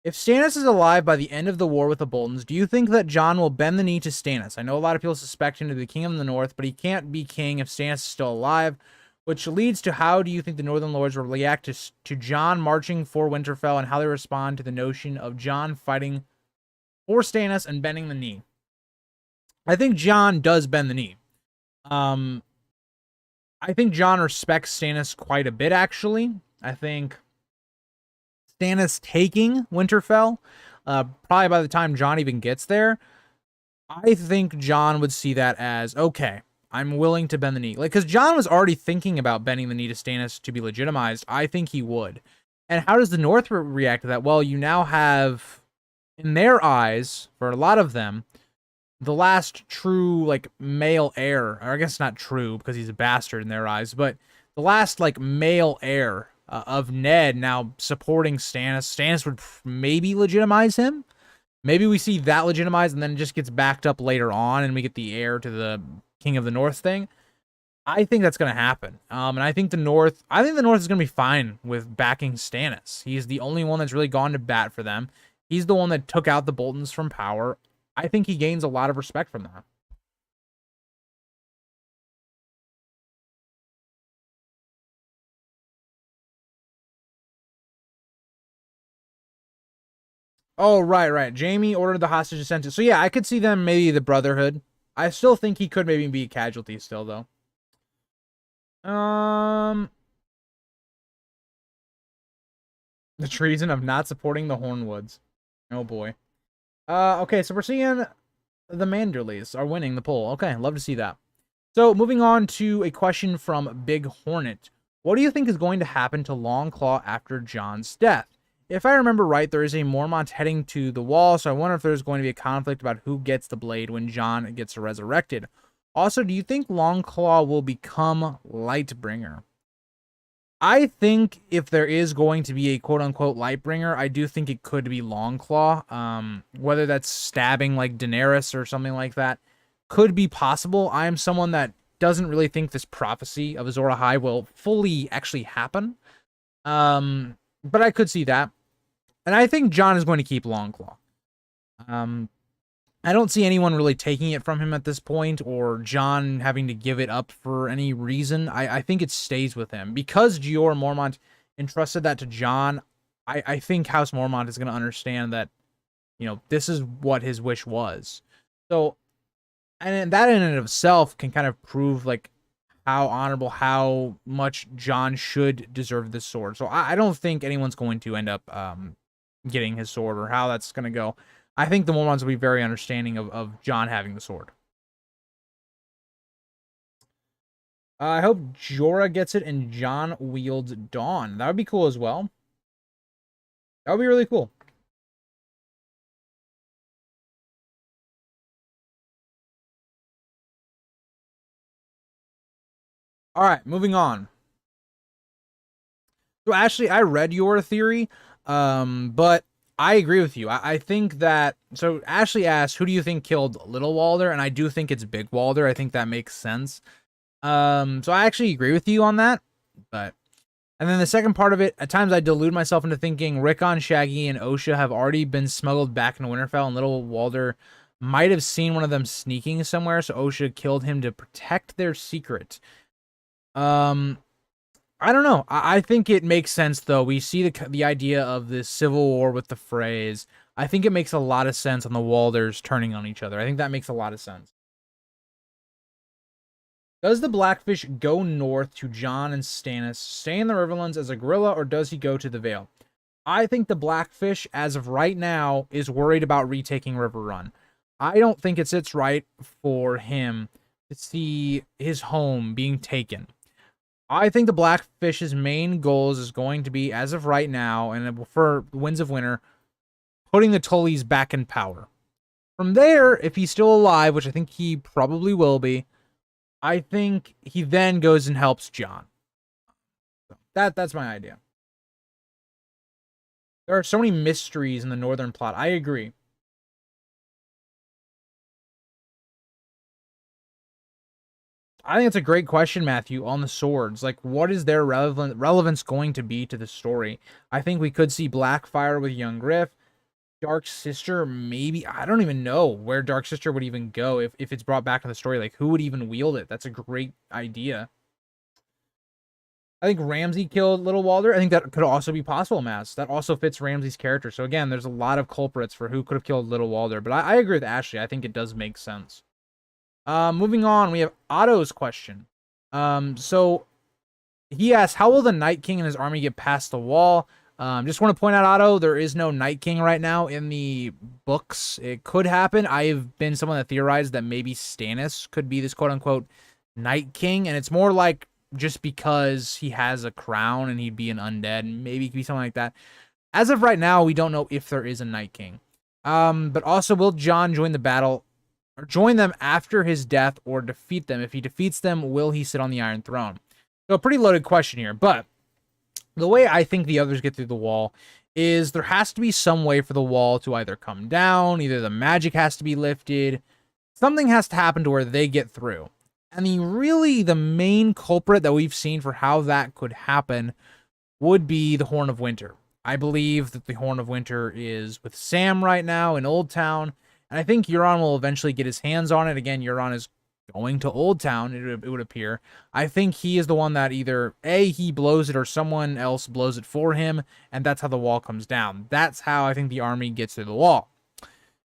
If Stannis is alive by the end of the war with the Boltons, do you think that Jon will bend the knee to Stannis? I know a lot of people suspect him to be the king of the North, but he can't be king if Stannis is still alive, which leads to how do you think the Northern Lords will react to Jon marching for Winterfell and how they respond to the notion of Jon fighting for Stannis and bending the knee? I think Jon does bend the knee. I think Jon respects Stannis quite a bit, actually. I think Stannis taking Winterfell, probably by the time Jon even gets there, I think Jon would see that as, okay, I'm willing to bend the knee. Like, because Jon was already thinking about bending the knee to Stannis to be legitimized. I think he would. And how does the North react to that? Well, you now have, in their eyes, for a lot of them, the last true, like, male heir, or I guess not true because he's a bastard in their eyes, but the last, like, male heir of Ned now supporting Stannis. Stannis would maybe legitimize him. Maybe we see that legitimized and then it just gets backed up later on and we get the heir to the King of the North thing. I think that's going to happen. And I think the North is going to be fine with backing Stannis. He's the only one that's really gone to bat for them. He's the one that took out the Boltons from power. I think he gains a lot of respect from that. Oh, right. Jaime ordered the hostage sent. So yeah, I could see them maybe the Brotherhood. I still think he could maybe be a casualty still though. The treason of not supporting the Hornwoods. Oh boy. Okay, so we're seeing the Manderleys are winning the poll. Okay, love to see that. So moving on to a question from Big Hornet. What do you think is going to happen to Longclaw after Jon's death? If I remember right, there is a Mormont heading to the wall, so I wonder if there's going to be a conflict about who gets the blade when Jon gets resurrected. Also, do you think Longclaw will become Lightbringer? I think if there is going to be a quote-unquote Lightbringer, I do think it could be Longclaw. Whether that's stabbing like Daenerys or something like that could be possible. I am someone that doesn't really think this prophecy of Azor Ahai will fully actually happen. But I could see that. And I think Jon is going to keep Longclaw. I don't see anyone really taking it from him at this point, or Jon having to give it up for any reason. I think it stays with him. Because Jeor Mormont entrusted that to Jon, I think House Mormont is going to understand that, you know, this is what his wish was. So, and that in and of itself can kind of prove, like, how honorable, how much Jon should deserve this sword. So I don't think anyone's going to end up getting his sword or how that's going to go. I think the Mormonts will be very understanding of Jon having the sword. I hope Jorah gets it and Jon wields Dawn. That would be cool as well. That would be really cool. All right, moving on. So Ashley, I read your theory, but I agree with you. I think that, so Ashley asked, who do you think killed Little Walder? And I do think it's Big Walder. I think that makes sense. So I actually agree with you on that. But, and then the second part of it, at times I delude myself into thinking Rickon, Shaggy, and Osha have already been smuggled back into Winterfell, and Little Walder might have seen one of them sneaking somewhere, so Osha killed him to protect their secret. I don't know. I think it makes sense, though. We see the idea of this civil war with the Freys. I think it makes a lot of sense on the Walders turning on each other. I think that makes a lot of sense. Does the Blackfish go north to Jon and Stannis, stay in the Riverlands as a guerrilla, or does he go to the Vale? I think the Blackfish, as of right now, is worried about retaking Riverrun. I don't think it sits right for him to see his home being taken. I think the Blackfish's main goals is going to be, as of right now, and for Winds of Winter, putting the Tullys back in power. From there, if he's still alive, which I think he probably will be, I think he then goes and helps Jon. So that's my idea. There are so many mysteries in the Northern plot. I agree. I think it's a great question, Matthew, on the swords. Like, what is their relevance going to be to the story? I think we could see Blackfire with young Griff. Dark Sister, maybe. I don't even know where Dark Sister would even go if it's brought back to the story. Like, who would even wield it? That's a great idea. I think Ramsay killed Little Walder. I think that could also be possible, Mass. That also fits Ramsay's character. So, again, there's a lot of culprits for who could have killed Little Walder. But I agree with Ashley. I think it does make sense. Moving on, we have Otto's question. So he asks, how will the Night King and his army get past the wall? Just want to point out, Otto, there is no Night King right now in the books. It could happen. I've been someone that theorized that maybe Stannis could be this quote-unquote Night King, and it's more like just because he has a crown and he'd be an undead. Maybe it could be something like that. As of right now, we don't know if there is a Night King. But also, will Jon join the battle or join them after his death or defeat them? If he defeats them, will he sit on the Iron Throne? So a pretty loaded question here, but the way I think the others get through the wall is there has to be some way for the wall to either come down, either the magic has to be lifted, something has to happen to where they get through. And the main culprit that we've seen for how that could happen would be the Horn of Winter. I believe that the Horn of Winter is with Sam right now in Old Town, and I think Euron will eventually get his hands on it. Again, Euron is going to Old Town, it would appear. I think he is the one that either A, he blows it or someone else blows it for him, and that's how the wall comes down. That's how I think the army gets to the wall.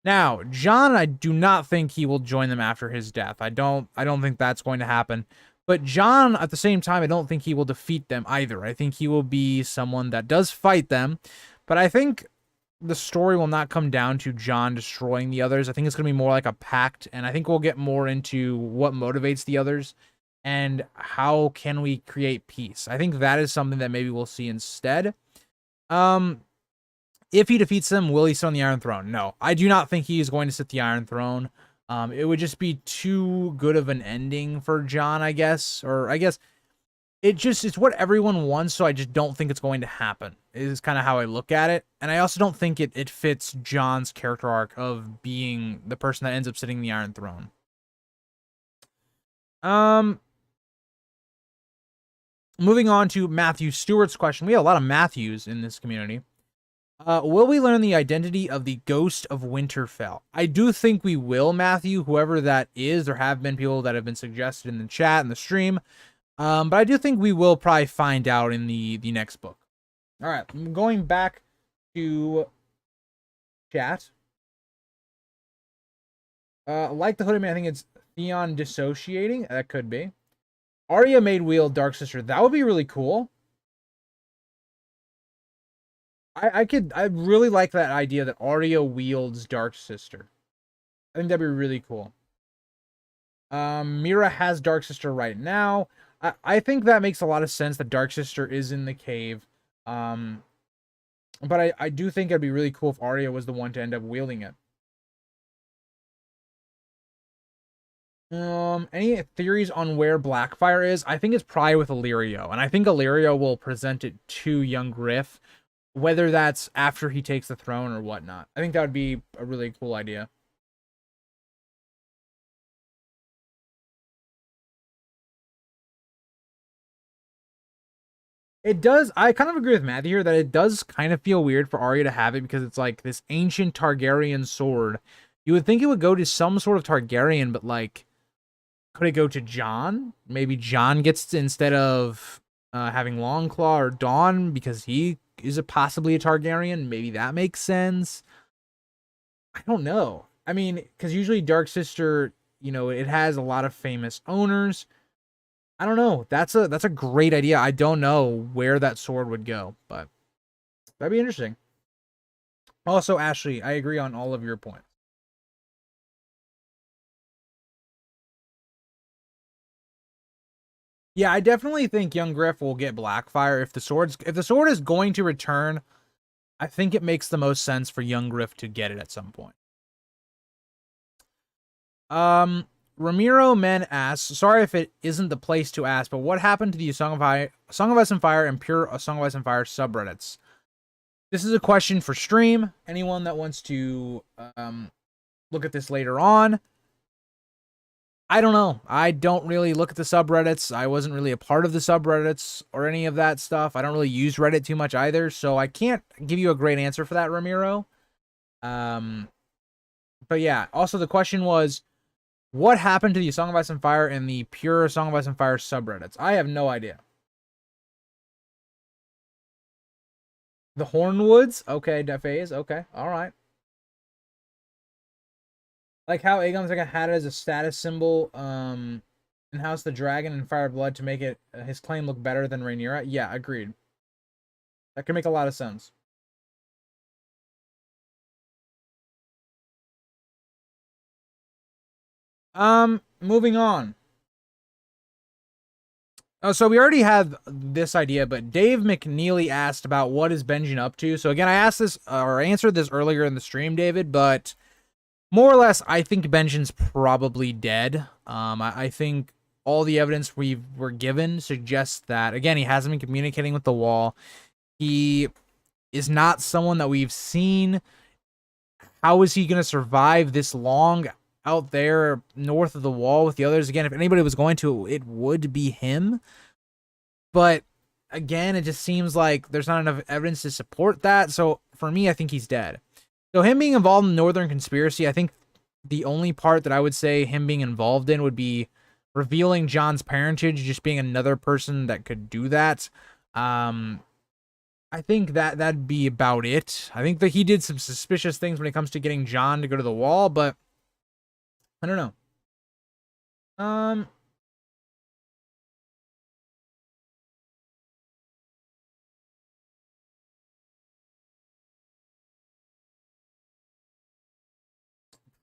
Now, Jon, I do not think he will join them after his death. I don't think that's going to happen. But Jon, at the same time, I don't think he will defeat them either. I think he will be someone that does fight them. But I think the story will not come down to Jon destroying the others. I think it's going to be more like a pact. And I think we'll get more into what motivates the others and how can we create peace. I think that is something that maybe we'll see instead. If he defeats them, will he sit on the Iron Throne? No, I do not think he is going to sit the Iron Throne. It would just be too good of an ending for Jon, I guess. Or I guess it's what everyone wants, so I just don't think it's going to happen. Is kind of how I look at it. And I also don't think it fits Jon's character arc of being the person that ends up sitting the Iron Throne. Moving on to Matthew Stewart's question. We have a lot of Matthews in this community. Will we learn the identity of the Ghost of Winterfell? I do think we will, Matthew, whoever that is. There have been people that have been suggested in the chat and the stream. But I do think we will probably find out in the next book. All right, I'm going back to chat. Like the Hooded Man, I think it's Theon dissociating. That could be. Arya made wield Dark Sister. That would be really cool. I really like that idea that Arya wields Dark Sister. I think that'd be really cool. Mira has Dark Sister right now. I think that makes a lot of sense that Dark Sister is in the cave. But I do think it'd be really cool if Arya was the one to end up wielding it. Any theories on where Blackfyre is? I think it's probably with Illyrio, and I think Illyrio will present it to young Griff, whether that's after he takes the throne or whatnot. I think that would be a really cool idea. It does. I kind of agree with Matthew here that it does kind of feel weird for Arya to have it because it's like this ancient Targaryen sword. You would think it would go to some sort of Targaryen, but like, could it go to Jon? Maybe Jon gets to, instead of having Longclaw, or Dawn because he is possibly a Targaryen. Maybe that makes sense. I don't know. I mean, because usually Dark Sister, you know, it has a lot of famous owners. I don't know. That's a great idea. I don't know where that sword would go, but that'd be interesting. Also, Ashley, I agree on all of your points. Yeah, I definitely think young Griff will get Blackfyre if the sword is going to return. I think it makes the most sense for young Griff to get it at some point. Ramiro Men asks, sorry if it isn't the place to ask, but what happened to the Song of Ice and Fire and Pure Song of Ice and Fire subreddits? This is a question for stream. Anyone that wants to look at this later on. I don't know. I don't really look at the subreddits. I wasn't really a part of the subreddits or any of that stuff. I don't really use Reddit too much either, so I can't give you a great answer for that, Ramiro. But yeah, also the question was, what happened to the Song of Ice and Fire and the Pure Song of Ice and Fire subreddits? I have no idea. The Hornwoods? Okay, Phase. Okay, alright. Like how Aegon's like had it as a status symbol in House the Dragon and Fire Blood to make it his claim look better than Rhaenyra. Yeah, agreed. That could make a lot of sense. Moving on. Oh, so we already have this idea, but Dave McNeely asked about what is Benjen up to. So again, I asked this or I answered this earlier in the stream, David, but more or less, I think Benjen's probably dead. I think all the evidence we were given suggests that, again, he hasn't been communicating with the Wall. He is not someone that we've seen. How is he going to survive this long out there north of the wall with the others? Again, if anybody was going to, it would be him. But again, it just seems like there's not enough evidence to support that. So for me, I think he's dead. So him being involved in the Northern Conspiracy, I think the only part that I would say him being involved in would be revealing Jon's parentage, just being another person that could do that. I think that'd be about it. I think that he did some suspicious things when it comes to getting Jon to go to the wall, but I don't know.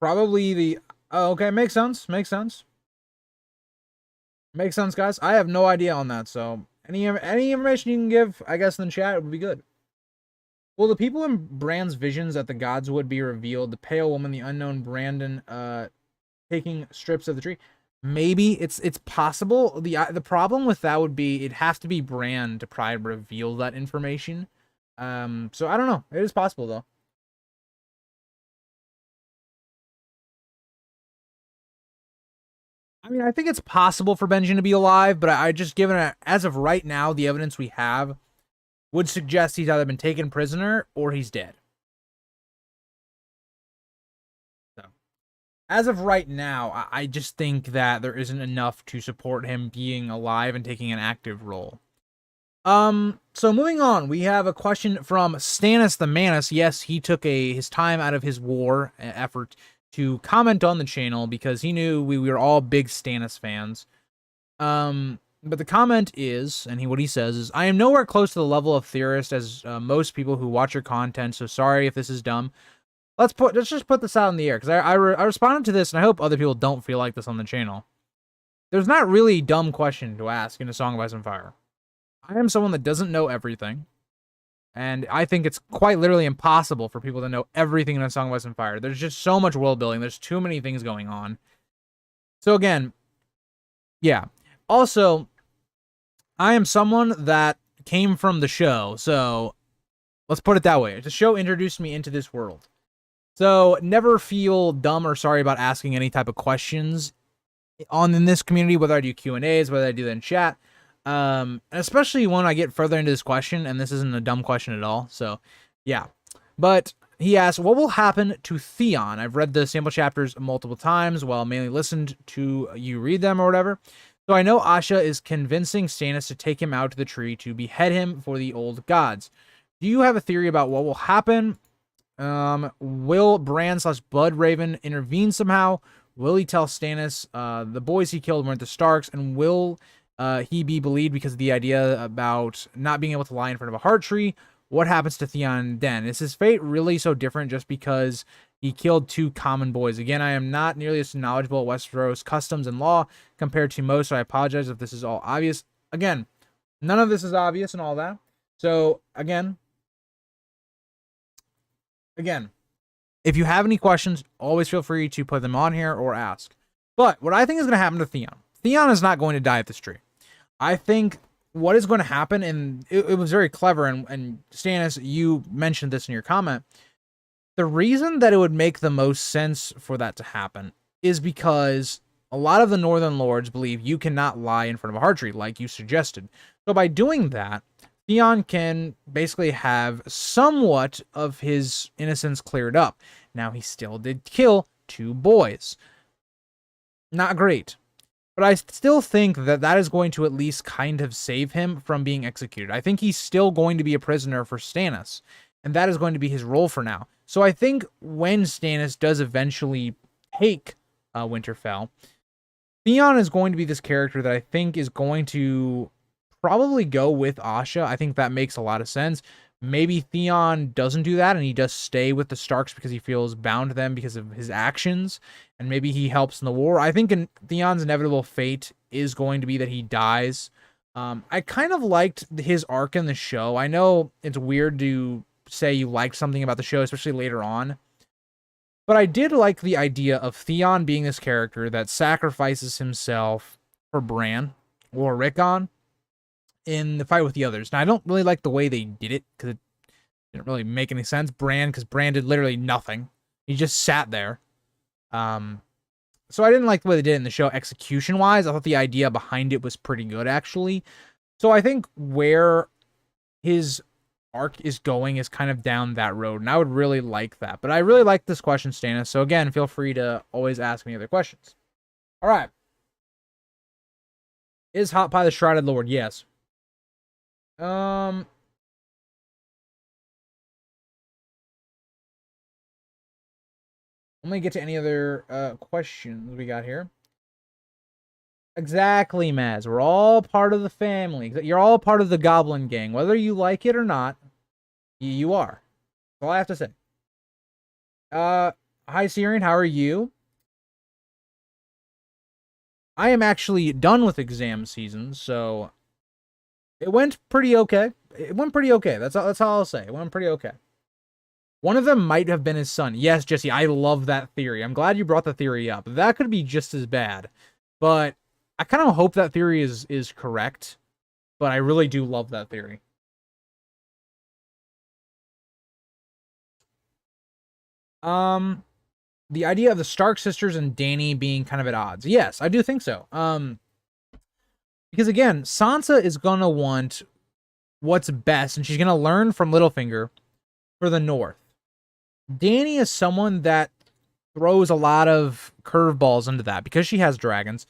Probably the... Oh, okay, makes sense. Makes sense. Makes sense, guys. I have no idea on that, so any information you can give, I guess, in the chat would be good. Will the people in Bran's visions at the Godswood be revealed? The pale woman, the unknown Brandon, taking strips of the tree. Maybe it's possible. The problem with that would be it'd have to be Bran to probably reveal that information. So I don't know. It is possible though. I mean, I think it's possible for Benjen to be alive, but I just given it as of right now, the evidence we have would suggest he's either been taken prisoner or he's dead. So, as of right now, I just think that there isn't enough to support him being alive and taking an active role. So moving on, we have a question from Stannis the Manus. Yes, he took his time out of his war effort to comment on the channel because he knew we were all big Stannis fans. But the comment is, and what he says is, I am nowhere close to the level of theorist as most people who watch your content, so sorry if this is dumb. Let's just put this out in the air, because I responded to this, and I hope other people don't feel like this on the channel. There's not really a dumb question to ask in A Song of Ice and Fire. I am someone that doesn't know everything, and I think it's quite literally impossible for people to know everything in A Song of Ice and Fire. There's just so much world building. There's too many things going on. So again, yeah. Also, I am someone that came from the show, so let's put it that way. The show introduced me into this world. So never feel dumb or sorry about asking any type of questions in this community, whether I do Q&As, whether I do that in chat. Especially when I get further into this question, and this isn't a dumb question at all. So yeah. But he asked, what will happen to Theon? I've read the sample chapters multiple times, while mainly listened to you read them or whatever. So I know Asha is convincing Stannis to take him out to the tree to behead him for the old gods. Do you have a theory about what will happen? Will Bran/Bloodraven intervene somehow? Will he tell Stannis the boys he killed weren't the Starks? And will he be believed because of the idea about not being able to lie in front of a heart tree? What happens to Theon then? Is his fate really so different just because he killed two common boys? Again, I am not nearly as knowledgeable at Westeros customs and law compared to most, so I apologize if this is all obvious. Again, none of this is obvious and all that. So, again, if you have any questions, always feel free to put them on here or ask. But what I think is going to happen to Theon is not going to die at this tree. I think what is going to happen, and it was very clever, and Stannis, you mentioned this in your comment, the reason that it would make the most sense for that to happen is because a lot of the Northern Lords believe you cannot lie in front of a heart tree, like you suggested. So by doing that, Theon can basically have somewhat of his innocence cleared up. Now, he still did kill two boys. Not great. But I still think that that is going to at least kind of save him from being executed. I think he's still going to be a prisoner for Stannis, and that is going to be his role for now. So I think when Stannis does eventually take Winterfell, Theon is going to be this character that I think is going to probably go with Asha. I think that makes a lot of sense. Maybe Theon doesn't do that and he does stay with the Starks because he feels bound to them because of his actions, and maybe he helps in the war. I think Theon's inevitable fate is going to be that he dies. I kind of liked his arc in the show. I know it's weird to say you liked something about the show, especially later on, but I did like the idea of Theon being this character that sacrifices himself for Bran or Rickon in the fight with the others. Now, I don't really like the way they did it, because Didn't really make any sense. Bran, because Bran did literally nothing. He just sat there. So I didn't like the way they did it in the show execution-wise. I thought the idea behind it was pretty good, actually. So I think where his arc is going is kind of down that road, and I would really like that. But I really like this question, Stannis. So again, feel free to always ask me other questions. All right. Is Hot Pie the Shrouded Lord? Yes. Let me get to any other questions we got here. Exactly, Maz. We're all part of the family. You're all part of the Goblin Gang. Whether you like it or not, you are. That's all I have to say. Hi, Syrian. How are you? I am actually done with exam season, so it went pretty okay. It went pretty okay. That's all I'll say. It went pretty okay. One of them might have been his son. Yes, Jesse, I love that theory. I'm glad you brought the theory up. That could be just as bad. But I kind of hope that theory is correct. But I really do love that theory. The idea of the Stark sisters and Dany being kind of at odds. Yes, I do think so. Because again, Sansa is gonna want what's best, and she's gonna learn from Littlefinger for the North. Dany is someone that throws a lot of curveballs into that because she has dragons.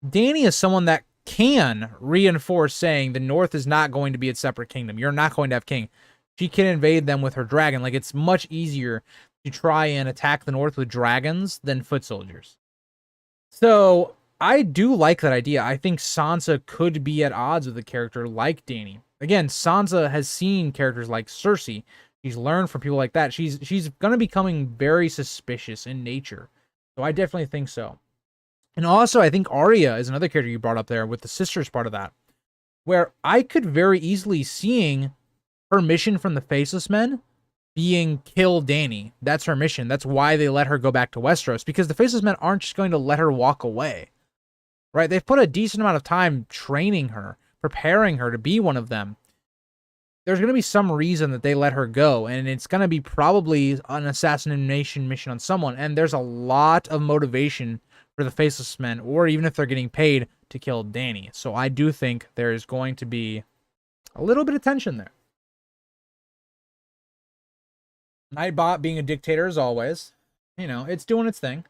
Dany is someone that can reinforce saying the North is not going to be its separate kingdom. You're not going to have king. She can invade them with her dragon. Like, it's much easier to try and attack the North with dragons than foot soldiers. So I do like that idea. I think Sansa could be at odds with a character like Dany. Again, Sansa has seen characters like Cersei. She's learned from people like that. She's going to be becoming very suspicious in nature. So I definitely think so. And also, I think Arya is another character you brought up there with the sisters part of that, where I could very easily seeing her mission from the Faceless Men being kill Dany. That's her mission. That's why they let her go back to Westeros, because the Faceless Men aren't just going to let her walk away, right? They've put a decent amount of time training her, preparing her to be one of them. There's going to be some reason that they let her go, and it's going to be probably an assassination mission on someone, and there's a lot of motivation for the Faceless Men, or even if they're getting paid, to kill Dany. So I do think there's going to be a little bit of tension there. Nightbot being a dictator as always. You know, it's doing its thing.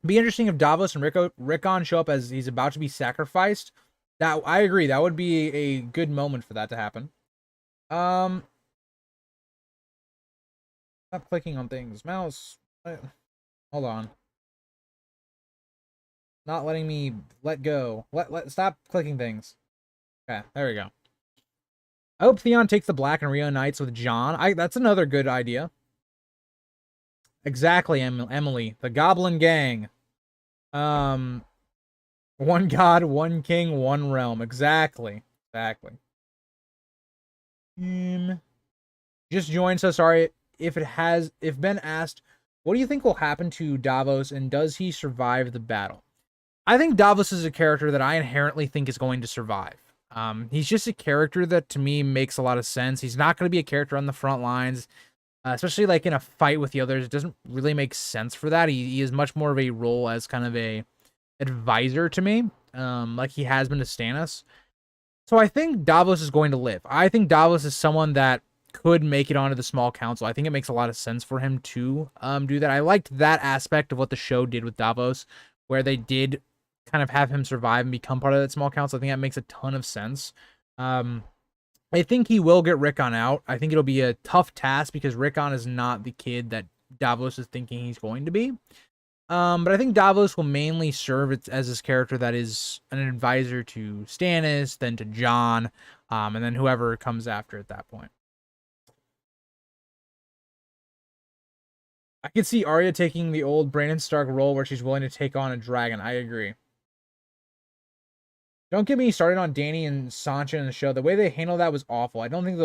Be interesting if Davos and Rickon show up as he's about to be sacrificed. That, I agree. That would be a good moment for that to happen. Stop clicking on things. Mouse. Hold on. Not letting me let go. Stop clicking things. Okay, there we go. I hope Theon takes the Black and reunites with Jon. That's another good idea. Exactly, Emily. The Goblin Gang. One god, one king, one realm. Exactly. Just joined, so sorry if Ben asked, what do you think will happen to Davos, and does he survive the battle? I think Davos is a character that I inherently think is going to survive. He's just a character that to me makes a lot of sense. He's not going to be a character on the front lines, especially like in a fight with the others. It doesn't really make sense for that. He is much more of a role as kind of a advisor to me, like he has been to Stannis. So I think Davos is going to live. I think Davos is someone that could make it onto the small council. I think it makes a lot of sense for him to do that. I liked that aspect of what the show did with Davos, where they did kind of have him survive and become part of that small council. I think that makes a ton of sense. I think he will get Rickon out. I think it'll be a tough task because Rickon is not the kid that Davos is thinking he's going to be. But I think Davos will mainly serve as this character that is an advisor to Stannis, then to Jon, and then whoever comes after at that point. I could see Arya taking the old Brandon Stark role where she's willing to take on a dragon. I agree. Don't get me started on Dany and Sansa in the show. The way they handle that was awful. I don't think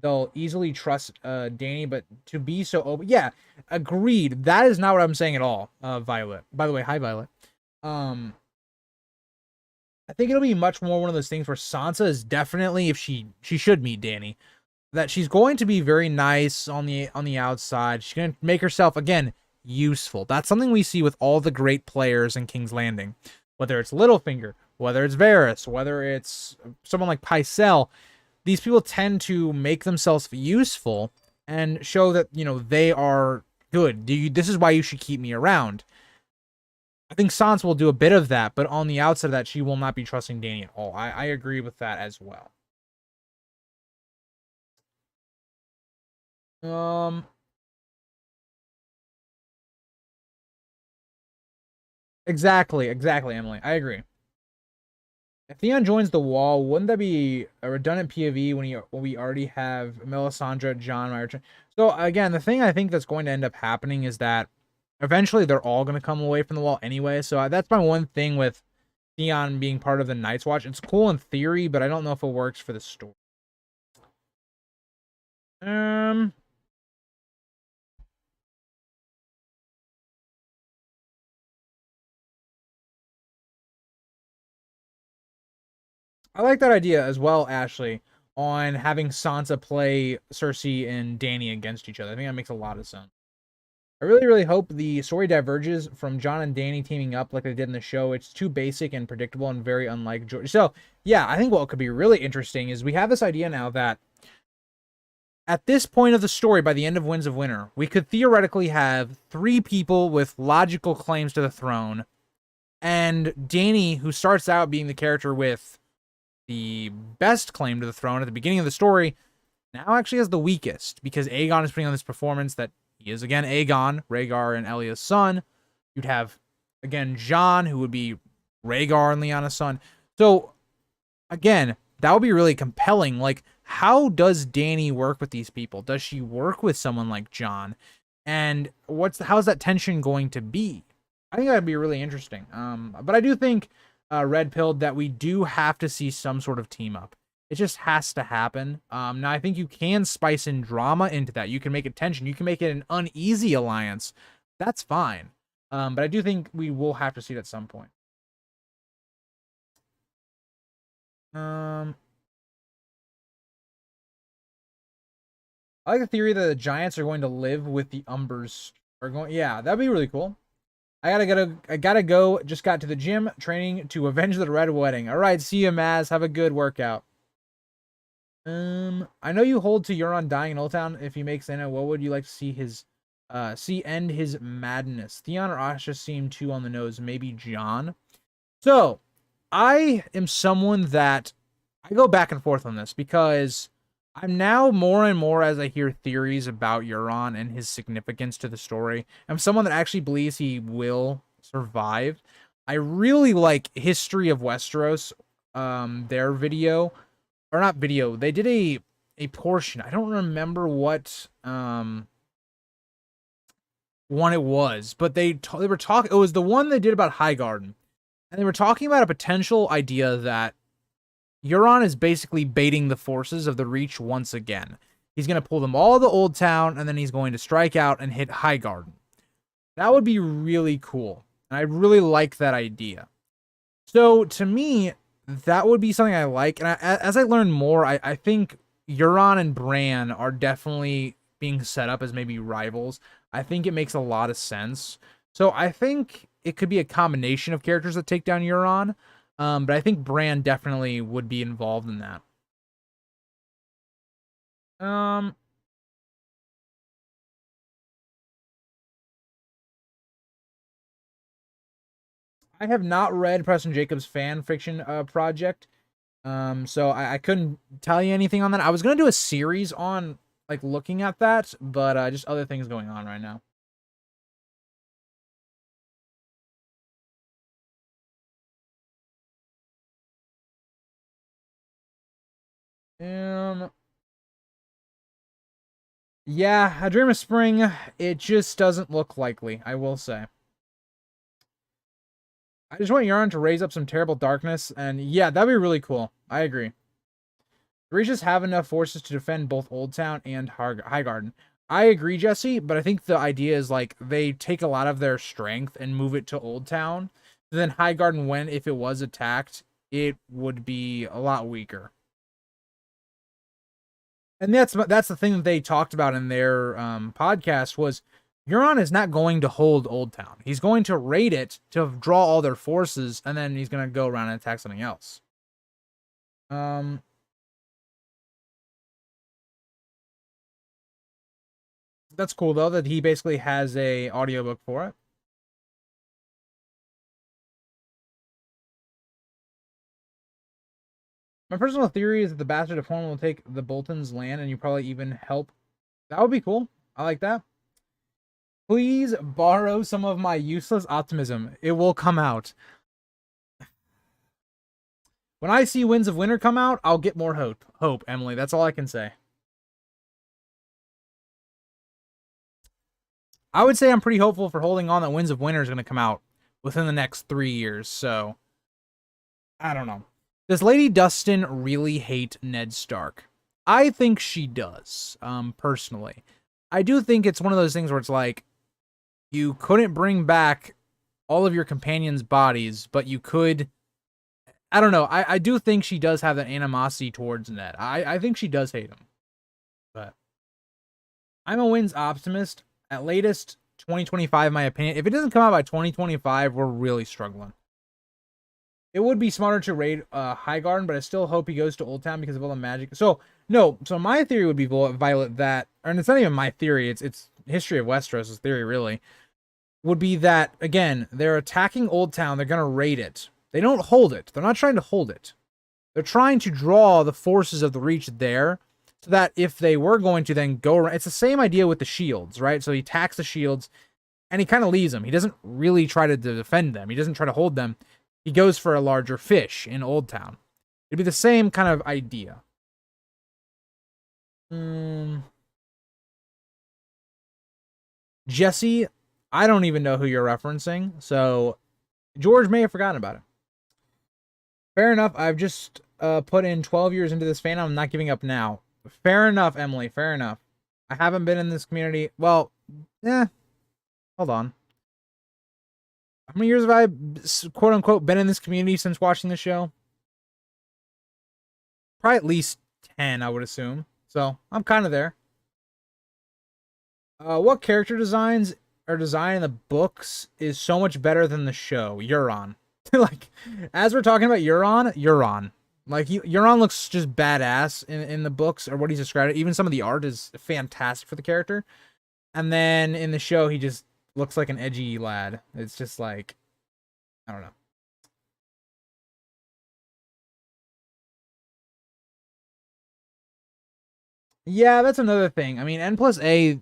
they'll easily trust Dany, but to be so open. Yeah, agreed. That is not what I'm saying at all, Violet. By the way, hi Violet. I think it'll be much more one of those things where Sansa is definitely, if she should meet Dany, that she's going to be very nice on the outside. She's going to make herself again useful. That's something we see with all the great players in King's Landing, whether it's Littlefinger, whether it's Varys, whether it's someone like Pycelle. These people tend to make themselves useful and show that, you know, they are good. This is why you should keep me around. I think Sansa will do a bit of that, but on the outside of that, she will not be trusting Dany at all. I agree with that as well. Exactly, Emily. I agree. If Theon joins the wall, wouldn't that be a redundant POV when we already have Melisandre, Jon, Martin? So again, the thing I think that's going to end up happening is that eventually they're all going to come away from the wall anyway. So that's my one thing with Theon being part of the Night's Watch. It's cool in theory, but I don't know if it works for the story. I like that idea as well, Ashley, on having Sansa play Cersei and Dany against each other. I think that makes a lot of sense. I really, really hope the story diverges from Jon and Dany teaming up like they did in the show. It's too basic and predictable and very unlike George. So, yeah, I think what could be really interesting is we have this idea now that at this point of the story, by the end of Winds of Winter, we could theoretically have 3 people with logical claims to the throne, and Dany, who starts out being the character with the best claim to the throne at the beginning of the story, now actually has the weakest, because Aegon is putting on this performance that he is, again, Aegon, Rhaegar and Elya's son. You'd have, again, Jon, who would be Rhaegar and Lyanna's son. So, again, that would be really compelling. Like, how does Dany work with these people? Does she work with someone like Jon? And how's that tension going to be? I think that'd be really interesting. But I do think, Red Pilled, that we do have to see some sort of team up. It just has to happen. Now, I think you can spice in drama into that. You can make it tension. You can make it an uneasy alliance. That's fine. But I do think we will have to see it at some point. I like the theory that the Giants are going to live with the Umbers. Yeah, that'd be really cool. I gotta go. Just got to the gym training to avenge the Red Wedding. All right, see you, Maz. Have a good workout. I know you hold to Euron dying in Old Town. If he makes Anna, what would you like to see end his madness? Theon or Asha seem too on the nose. Maybe Jon. So, I am someone that I go back and forth on this because I'm now more and more, as I hear theories about Euron and his significance to the story, I'm someone that actually believes he will survive. I really like History of Westeros, their video, or not video. They did a portion. I don't remember what one it was, but they were talking. It was the one they did about Highgarden, and they were talking about a potential idea that Euron is basically baiting the forces of the Reach once again. He's going to pull them all to Old Town, and then he's going to strike out and hit Highgarden. That would be really cool, and I really like that idea. So, to me, that would be something I like, and as I learn more, I think Euron and Bran are definitely being set up as maybe rivals. I think it makes a lot of sense. So, I think it could be a combination of characters that take down Euron. But I think Bran definitely would be involved in that. I have not read Preston Jacobs' fan fiction project. So I couldn't tell you anything on that. I was gonna do a series on like looking at that, but just other things going on right now. Um, yeah, A Dream of Spring, it just doesn't look likely, I will say. I just want Euron to raise up some terrible darkness, and yeah, that'd be really cool. I agree. The Reaches have enough forces to defend both Old Town and Highgarden. I agree, Jesse, but I think the idea is like they take a lot of their strength and move it to Old Town. Then Highgarden, if it was attacked, it would be a lot weaker. And that's the thing that they talked about in their podcast was Euron is not going to hold Old Town. He's going to raid it to draw all their forces, and then he's going to go around and attack something else. That's cool though that he basically has a audiobook for it. My personal theory is that the Bastard of Horn will take the Bolton's land and you probably even help. That would be cool. I like that. Please borrow some of my useless optimism. It will come out. When I see Winds of Winter come out, I'll get more hope, Emily. That's all I can say. I would say I'm pretty hopeful for holding on that Winds of Winter is going to come out within the next 3 years. So, I don't know. Does Lady Dustin really hate Ned Stark? I think she does, personally. I do think it's one of those things where it's like, you couldn't bring back all of your companions' bodies, but you could... I don't know. I do think she does have that animosity towards Ned. I think she does hate him. But I'm a Winds optimist. At latest, 2025, in my opinion. If it doesn't come out by 2025, we're really struggling. It would be smarter to raid Highgarden, but I still hope he goes to Old Town because of all the magic. So my theory would be, Violet, that, and it's not even my theory, it's History of Westeros' theory, really, would be that, again, they're attacking Old Town, they're going to raid it. They don't hold it. They're not trying to hold it. They're trying to draw the forces of the Reach there, so that if they were going to then go around, it's the same idea with the shields, right? So he attacks the shields, and he kind of leaves them. He doesn't really try to defend them. He doesn't try to hold them. He goes for a larger fish in Old Town. It'd be the same kind of idea. Jesse, I don't even know who you're referencing, so George may have forgotten about it. Fair enough. I've just put in 12 years into this fandom. I'm not giving up now. Fair enough, Emily. Fair enough. I haven't been in this community. Well, hold on. How many years have I, quote unquote, been in this community since watching the show? Probably at least 10, I would assume. So I'm kind of there. What character designs are designed in the books is so much better than the show? Euron. Like, as we're talking about Euron. Like, Euron looks just badass in the books, or what he's described. Even some of the art is fantastic for the character. And then in the show, he just looks like an edgy lad. It's just like, I don't know. Yeah, that's another thing. I mean, N+A,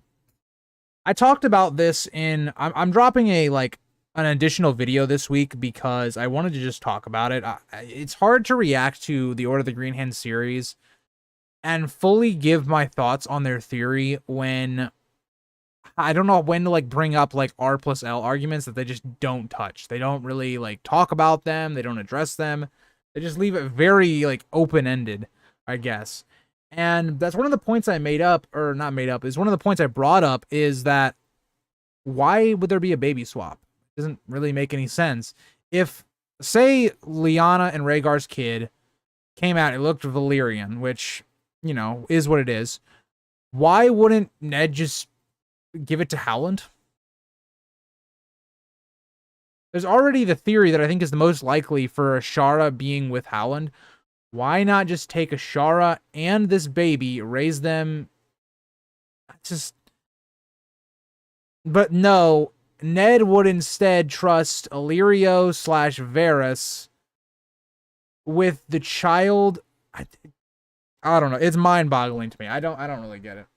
I talked about this in, I'm dropping an additional video this week because I wanted to just talk about it. It's hard to react to the Order of the Green Hand series and fully give my thoughts on their theory when I don't know when to bring up R+L arguments that they just don't touch. They don't really talk about them. They don't address them. They just leave it very open-ended, I guess. And that's one of the points I made up, or not made up, is one of the points I brought up is that why would there be a baby swap? Doesn't really make any sense. If, say, Lyanna and Rhaegar's kid came out, it looked Valyrian, which, is what it is. Why wouldn't Ned just give it to Howland? There's already the theory that I think is the most likely for Ashara being with Howland. Why not just take Ashara and this baby, raise them? But no, Ned would instead trust Illyrio / Varys with the child. I don't know. It's mind-boggling to me. I don't really get it.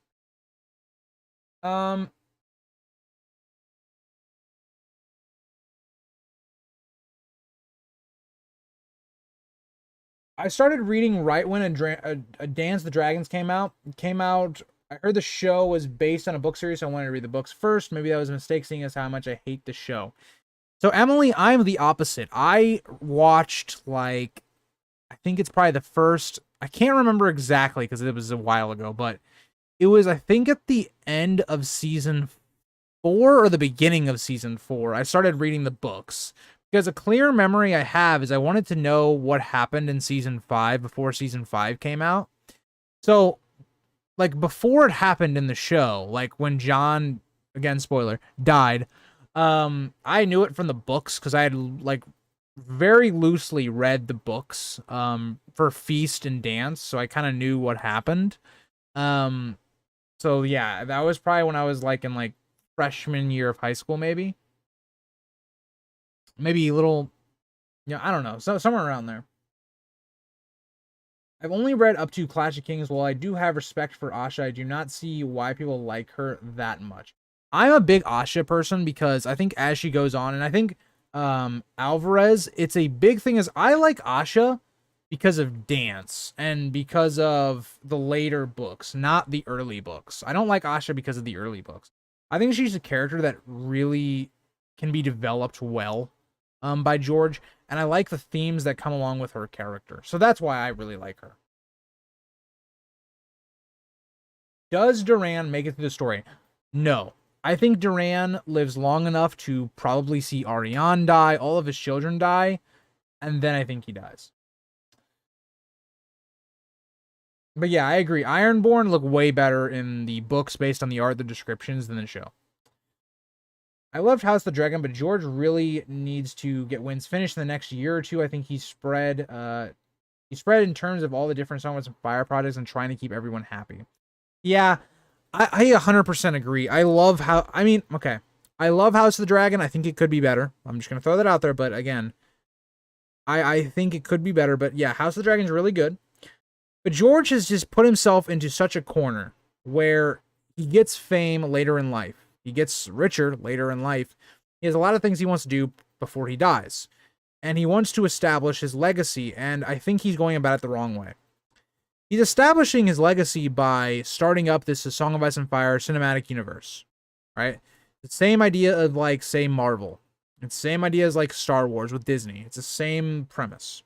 I started reading right when a Dance the Dragons came out. I heard the show was based on a book series, so I wanted to read the books first. Maybe that was a mistake, seeing as how much I hate the show. So, Emily, I'm the opposite. I watched, I think it's probably the first... I can't remember exactly because it was a while ago, but it was, I think, at the end of season 4 or the beginning of season 4. I started reading the books Because a clear memory I have is I wanted to know what happened in season 5 before season 5 came out. So, like, before it happened in the show, like when Jon, again, spoiler, died, I knew it from the books because I had, like, very loosely read the books for Feast and Dance, so I kind of knew what happened. So yeah, that was probably when I was like in like freshman year of high school, maybe a little, yeah, I don't know, so somewhere around there. I've only read up to Clash of Kings. While I do have respect for Asha, I do not see why people like her that much. I'm a big Asha person because I think as she goes on, and I think Alvarez, it's a big thing is I like Asha because of Dance and because of the later books, not the early books. I don't like Asha because of the early books. I think she's a character that really can be developed well by George, and I like the themes that come along with her character. So that's why I really like her. Does Doran make it through the story? No. I think Doran lives long enough to probably see Arianne die, all of his children die, and then I think he dies. But yeah, I agree. Ironborn look way better in the books based on the art, the descriptions, than the show. I loved House of the Dragon, but George really needs to get wins finished in the next year or two. I think he's spread in terms of all the different Songs and Fire projects and trying to keep everyone happy. Yeah, I 100% agree. I love how, I mean, okay. I love House of the Dragon. I think it could be better. I'm just going to throw that out there. But again, I think it could be better. But yeah, House of the Dragon is really good. But George has just put himself into such a corner where he gets fame later in life. He gets richer later in life. He has a lot of things he wants to do before he dies. And he wants to establish his legacy. And I think he's going about it the wrong way. He's establishing his legacy by starting up this Song of Ice and Fire cinematic universe, right? The same idea of, like, say, Marvel. It's the same idea as, like, Star Wars with Disney. It's the same premise.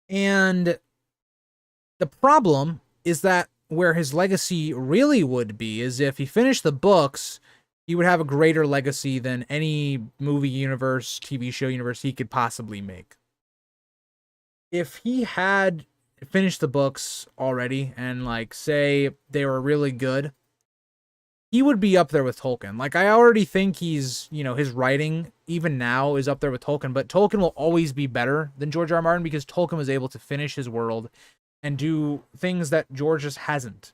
And the problem is that where his legacy really would be is if he finished the books, he would have a greater legacy than any movie universe, TV show universe he could possibly make. If he had finished the books already and, like, say they were really good, he would be up there with Tolkien. Like, I already think he's, his writing even now is up there with Tolkien, but Tolkien will always be better than George R. R. Martin because Tolkien was able to finish his world and do things that George just hasn't.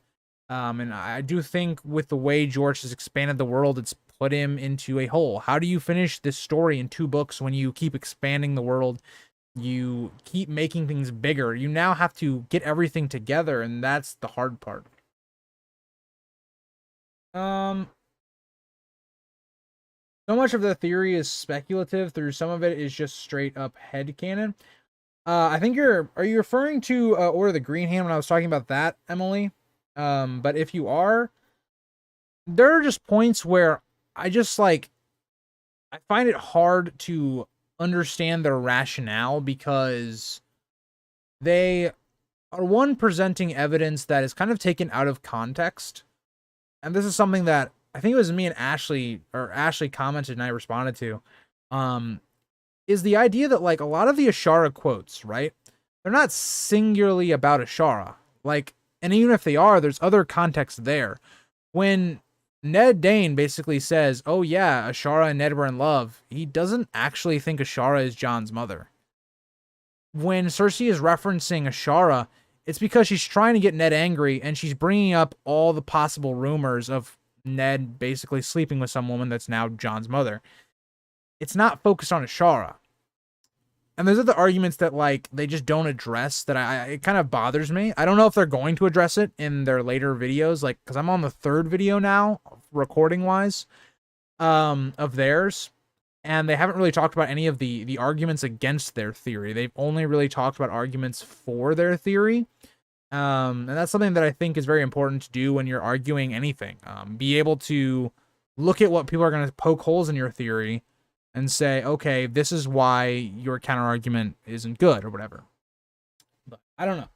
And I do think with the way George has expanded the world, it's put him into a hole. How do you finish this story in 2 books when you keep expanding the world? You keep making things bigger. You now have to get everything together, and that's the hard part. So much of the theory is speculative. Through some of it is just straight up headcanon. I think are you referring to Order of the Green Hand when I was talking about that, Emily? But if you are, there are just points where I just, like, I find it hard to understand their rationale because they are presenting evidence that is kind of taken out of context. And this is something that I think it was me and Ashley commented and I responded to. Is the idea that, like, a lot of the Ashara quotes, right? They're not singularly about Ashara. Like, and even if they are, there's other context there. When Ned Dane basically says, oh yeah, Ashara and Ned were in love, he doesn't actually think Ashara is Jon's mother. When Cersei is referencing Ashara, it's because she's trying to get Ned angry, and she's bringing up all the possible rumors of Ned basically sleeping with some woman that's now Jon's mother. It's not focused on Ashara. And there's other arguments that, like, they just don't address that it kind of bothers me. I don't know if they're going to address it in their later videos, like, because I'm on the 3rd video now, recording-wise, of theirs. And they haven't really talked about any of the arguments against their theory. They've only really talked about arguments for their theory. And that's something that I think is very important to do when you're arguing anything. Be able to look at what people are going to poke holes in your theory and say, okay, this is why your counter argument isn't good or whatever. But I don't know.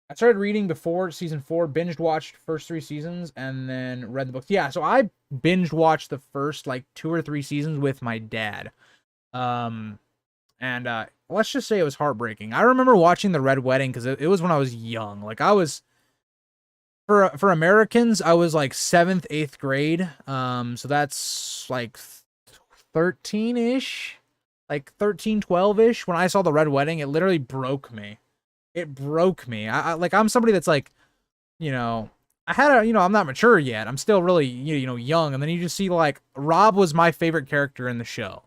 I started reading before season 4, binged watched first 3 seasons, and then read the books. Yeah, so I binge watched the first like 2 or 3 seasons with my dad. Um, and let's just say it was heartbreaking. I remember watching the Red Wedding because it was when I was young. Like I was for Americans, I was like 7th, 8th grade. So that's like 13-ish, like 13, 12-ish. When I saw the Red Wedding, it literally broke me. It broke me. I like I'm somebody that's like, you know, I had a, I'm not mature yet. I'm still really, young. And then you just see like Rob was my favorite character in the show.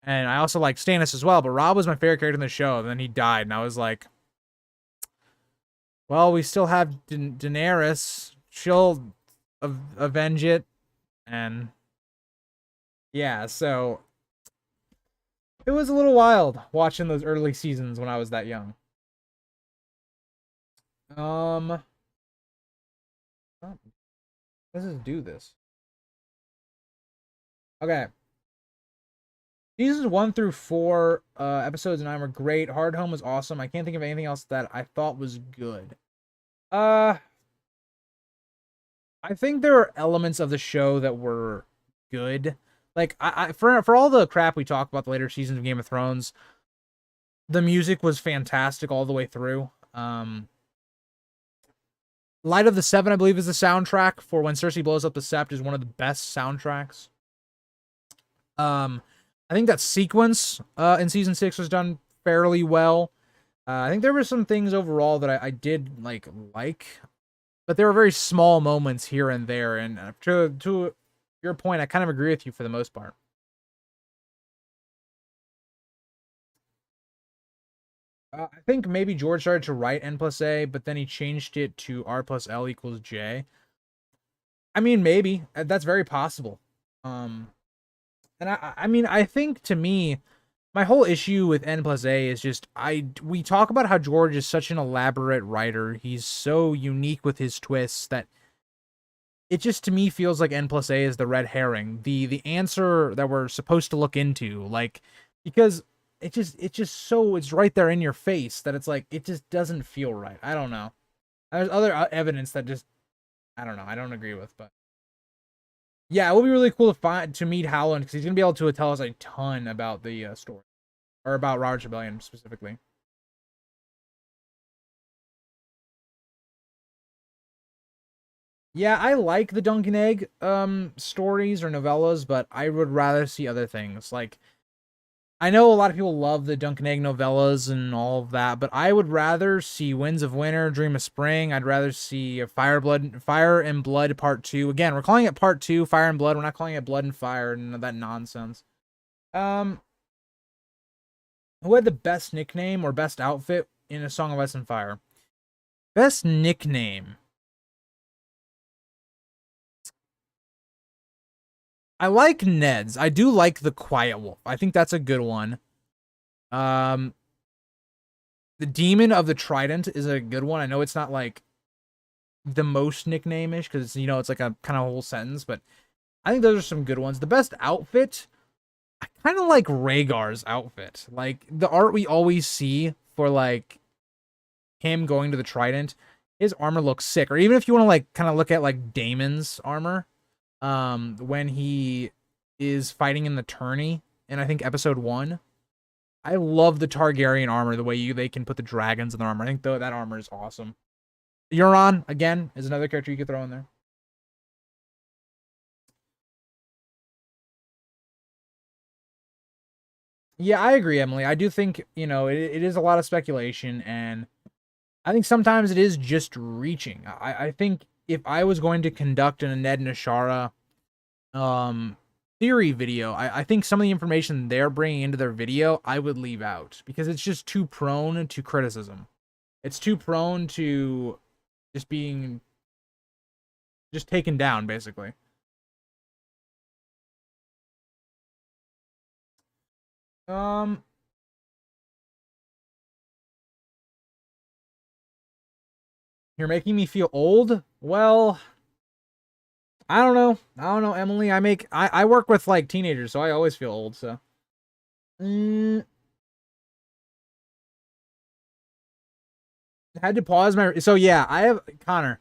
And I also like Stannis as well, but Rob was my favorite character in the show. And then he died, and I was like, well, we still have Daenerys. She'll avenge it. And yeah, so it was a little wild watching those early seasons when I was that young. Oh, let's just do this. Okay. Seasons 1 through 4, episodes 9 were great. Hard Home was awesome. I can't think of anything else that I thought was good. I think there are elements of the show that were good. Like for all the crap we talk about the later seasons of Game of Thrones, the music was fantastic all the way through. Light of the Seven, I believe, is the soundtrack for when Cersei blows up the Sept, is one of the best soundtracks. I think that sequence in season 6 was done fairly well. I think there were some things overall that I did like, but there were very small moments here and there. And to your point, I kind of agree with you for the most part. I think maybe George started to write N+A, but then he changed it to R+L=J. I mean, maybe that's very possible. And I mean, I think to me, my whole issue with N+A is just we talk about how George is such an elaborate writer. He's so unique with his twists that it just to me feels like N+A is the red herring, the answer that we're supposed to look into, like, because it's right there in your face that it's like it just doesn't feel right. I don't know. There's other evidence that just I don't know. I don't agree with, but yeah, it would be really cool to meet Howland because he's gonna be able to tell us a ton about the story, or about Robert's Rebellion specifically. Yeah, I like the Dunk and Egg stories or novellas, but I would rather see other things. Like I know a lot of people love the Dunk and Egg novellas and all of that, but I would rather see Winds of Winter, Dream of Spring. I'd rather see Fire and Blood Part 2. Again, we're calling it Part 2, Fire and Blood. We're not calling it Blood and Fire and that nonsense. Um, who had the best nickname or best outfit in A Song of Ice and Fire? Best nickname. I like Ned's. I do like the Quiet Wolf. I think that's a good one. Um, the Demon of the Trident is a good one. I know it's not like the most nickname-ish because it's like a kind of whole sentence, but I think those are some good ones. The best outfit, I kind of like Rhaegar's outfit. Like the art we always see for like him going to the Trident, his armor looks sick. Or even if you want to like kind of look at like Daemon's armor, when he is fighting in the tourney in I think episode 1. I love the Targaryen armor, the way they can put the dragons in their armor. I think that armor is awesome. Euron, again, is another character you could throw in there. Yeah, I agree, Emily. I do think, it is a lot of speculation, and I think sometimes it is just reaching. I think if I was going to conduct a Ned and Ashara theory video, I think some of the information they're bringing into their video, I would leave out, because it's just too prone to criticism. It's too prone to just being taken down, basically. Um, you're making me feel old? Well, I don't know. I don't know, Emily. I work with like teenagers, so I always feel old, so. Mm, had to pause my so yeah, I have Connor.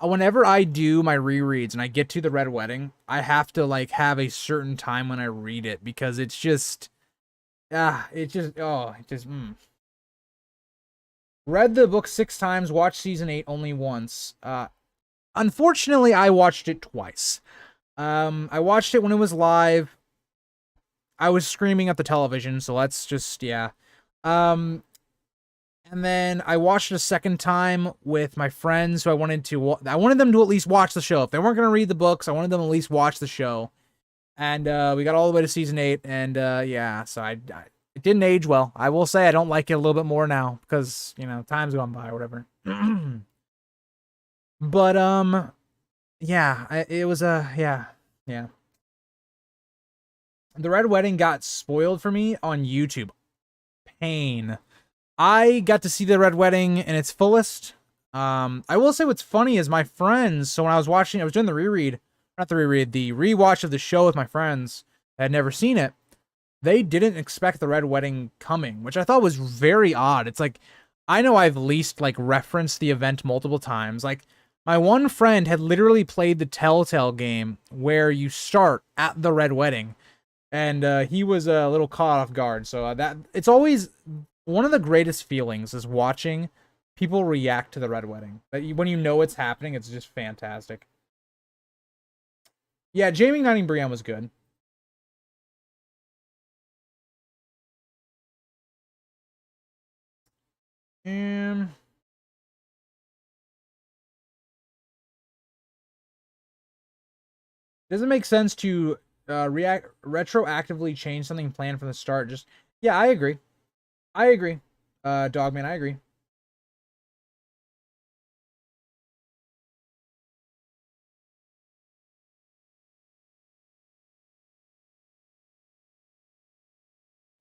whenever I do my rereads and I get to the Red Wedding, I have to like have a certain time when I read it because it's just Read the book 6 times, watched season 8 only once. Unfortunately, I watched it twice. I watched it when it was live. I was screaming at the television, so let's just yeah. Um, and then I watched it a second time with my friends who I wanted them to at least watch the show. If they weren't going to read the books, I wanted them to at least watch the show. And we got all the way to season 8, and yeah, so it didn't age well. I will say I don't like it a little bit more now because, time's gone by or whatever. But yeah, it was yeah. The Red Wedding got spoiled for me on YouTube. Pain. I got to see the Red Wedding in its fullest. I will say what's funny is my friends. So when I was doing the the rewatch of the show with my friends that had never seen it. They didn't expect the Red Wedding coming, which I thought was very odd. It's like, I know I've least like referenced the event multiple times. Like, my one friend had literally played the Telltale game where you start at the Red Wedding, and he was a little caught off guard. So that it's always one of the greatest feelings is watching people react to the Red Wedding. When you know it's happening, it's just fantastic. Yeah, Jamie Knighting Brienne was good. Does it make sense to retroactively change something planned from the start? Just yeah, I agree. Dogman, I agree.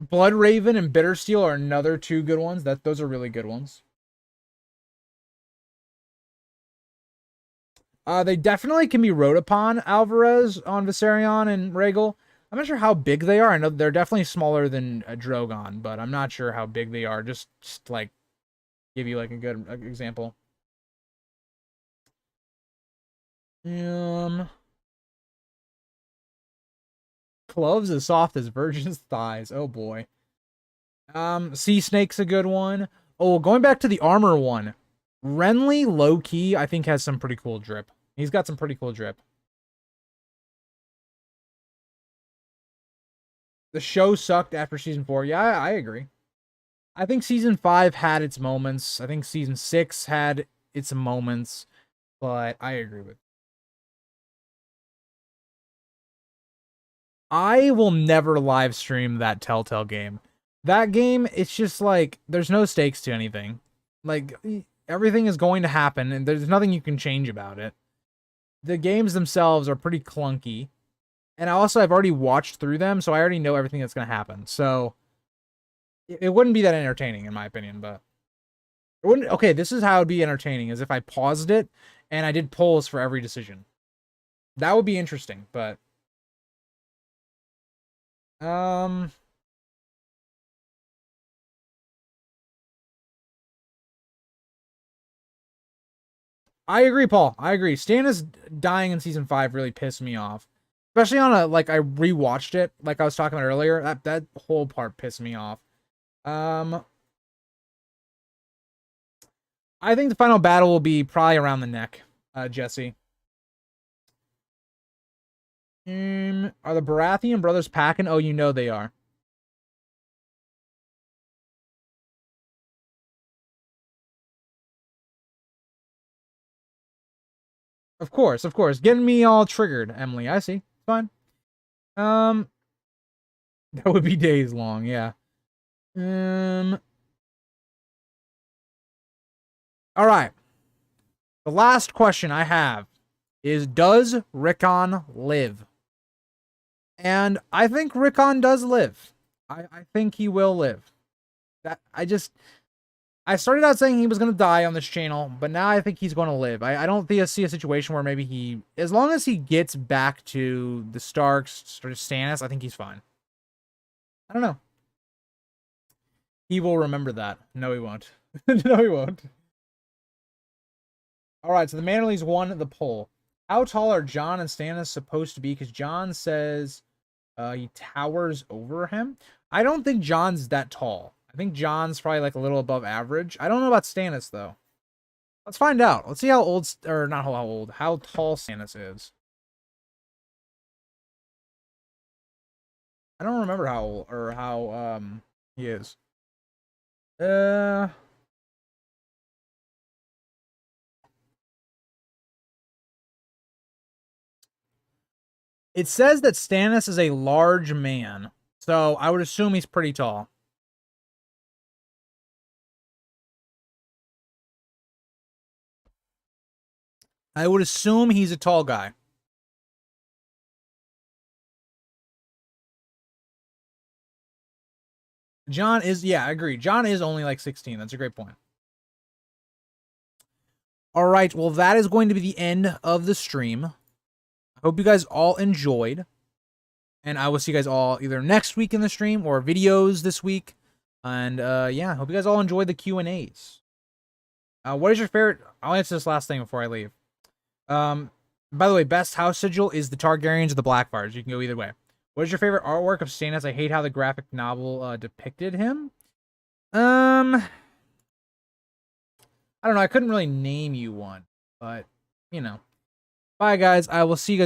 Blood Raven and Bittersteel are another two good ones. Those are really good ones. They definitely can be rode upon, Alvarez on Viserion and Rhaegal. I'm not sure how big they are. I know they're definitely smaller than a Drogon, but I'm not sure how big they are. Just like give you like a good example. Cloves as soft as virgin's thighs. Oh boy. Sea Snake's a good one. Oh, going back to the armor one. Renly, low key, I think has some pretty cool drip. He's got some pretty cool drip. The show sucked after season 4. Yeah, I agree. I think season 5 had its moments. I think season 6 had its moments, but I agree with. I will never live stream that Telltale game. That game, it's just like there's no stakes to anything. Like everything is going to happen and there's nothing you can change about it. The games themselves are pretty clunky. And I've already watched through them, so I already know everything that's going to happen. So it wouldn't be that entertaining in my opinion, but it wouldn't. Okay, this is how it would be entertaining: is if I paused it and I did polls for every decision. That would be interesting, but um, I agree, Paul. I agree. Stannis dying in season 5 really pissed me off, especially on a like I rewatched it, like I was talking about earlier. That whole part pissed me off. Um, I think the final battle will be probably around the neck, Jesse. Are the Baratheon brothers packing? Oh, you know they are. Of course, of course. Getting me all triggered, Emily. I see. Fine. Um, that would be days long, yeah. All right. The last question I have is, does Rickon live? And I think Rickon does live. I think he will live. I started out saying he was going to die on this channel, but now I think he's going to live. I don't see a situation where maybe as long as he gets back to the Starks, or Stannis, I think he's fine. I don't know. He will remember that. No, he won't. No, he won't. All right, so the Manderleys won the poll. How tall are Jon and Stannis supposed to be? Because Jon says he towers over him. I don't think Jon's that tall. I think Jon's probably like a little above average. I don't know about Stannis though. Let's find out. Let's see how old, or not how old, how tall Stannis is. I don't remember how old or how he is. It says that Stannis is a large man, so I would assume he's pretty tall. I would assume he's a tall guy. Jon is, yeah, I agree. Jon is only like 16. That's a great point. All right, well, that is going to be the end of the stream. I hope you guys all enjoyed. And I will see you guys all either next week in the stream or videos this week. And yeah, I hope you guys all enjoyed the Q&As. What is your favorite? I'll answer this last thing before I leave. By the way, best house sigil is the Targaryens or the Blackfires. You can go either way. What is your favorite artwork of Stannis? I hate how the graphic novel depicted him. I don't know. I couldn't really name you one, but you know. Bye, guys. I will see you guys.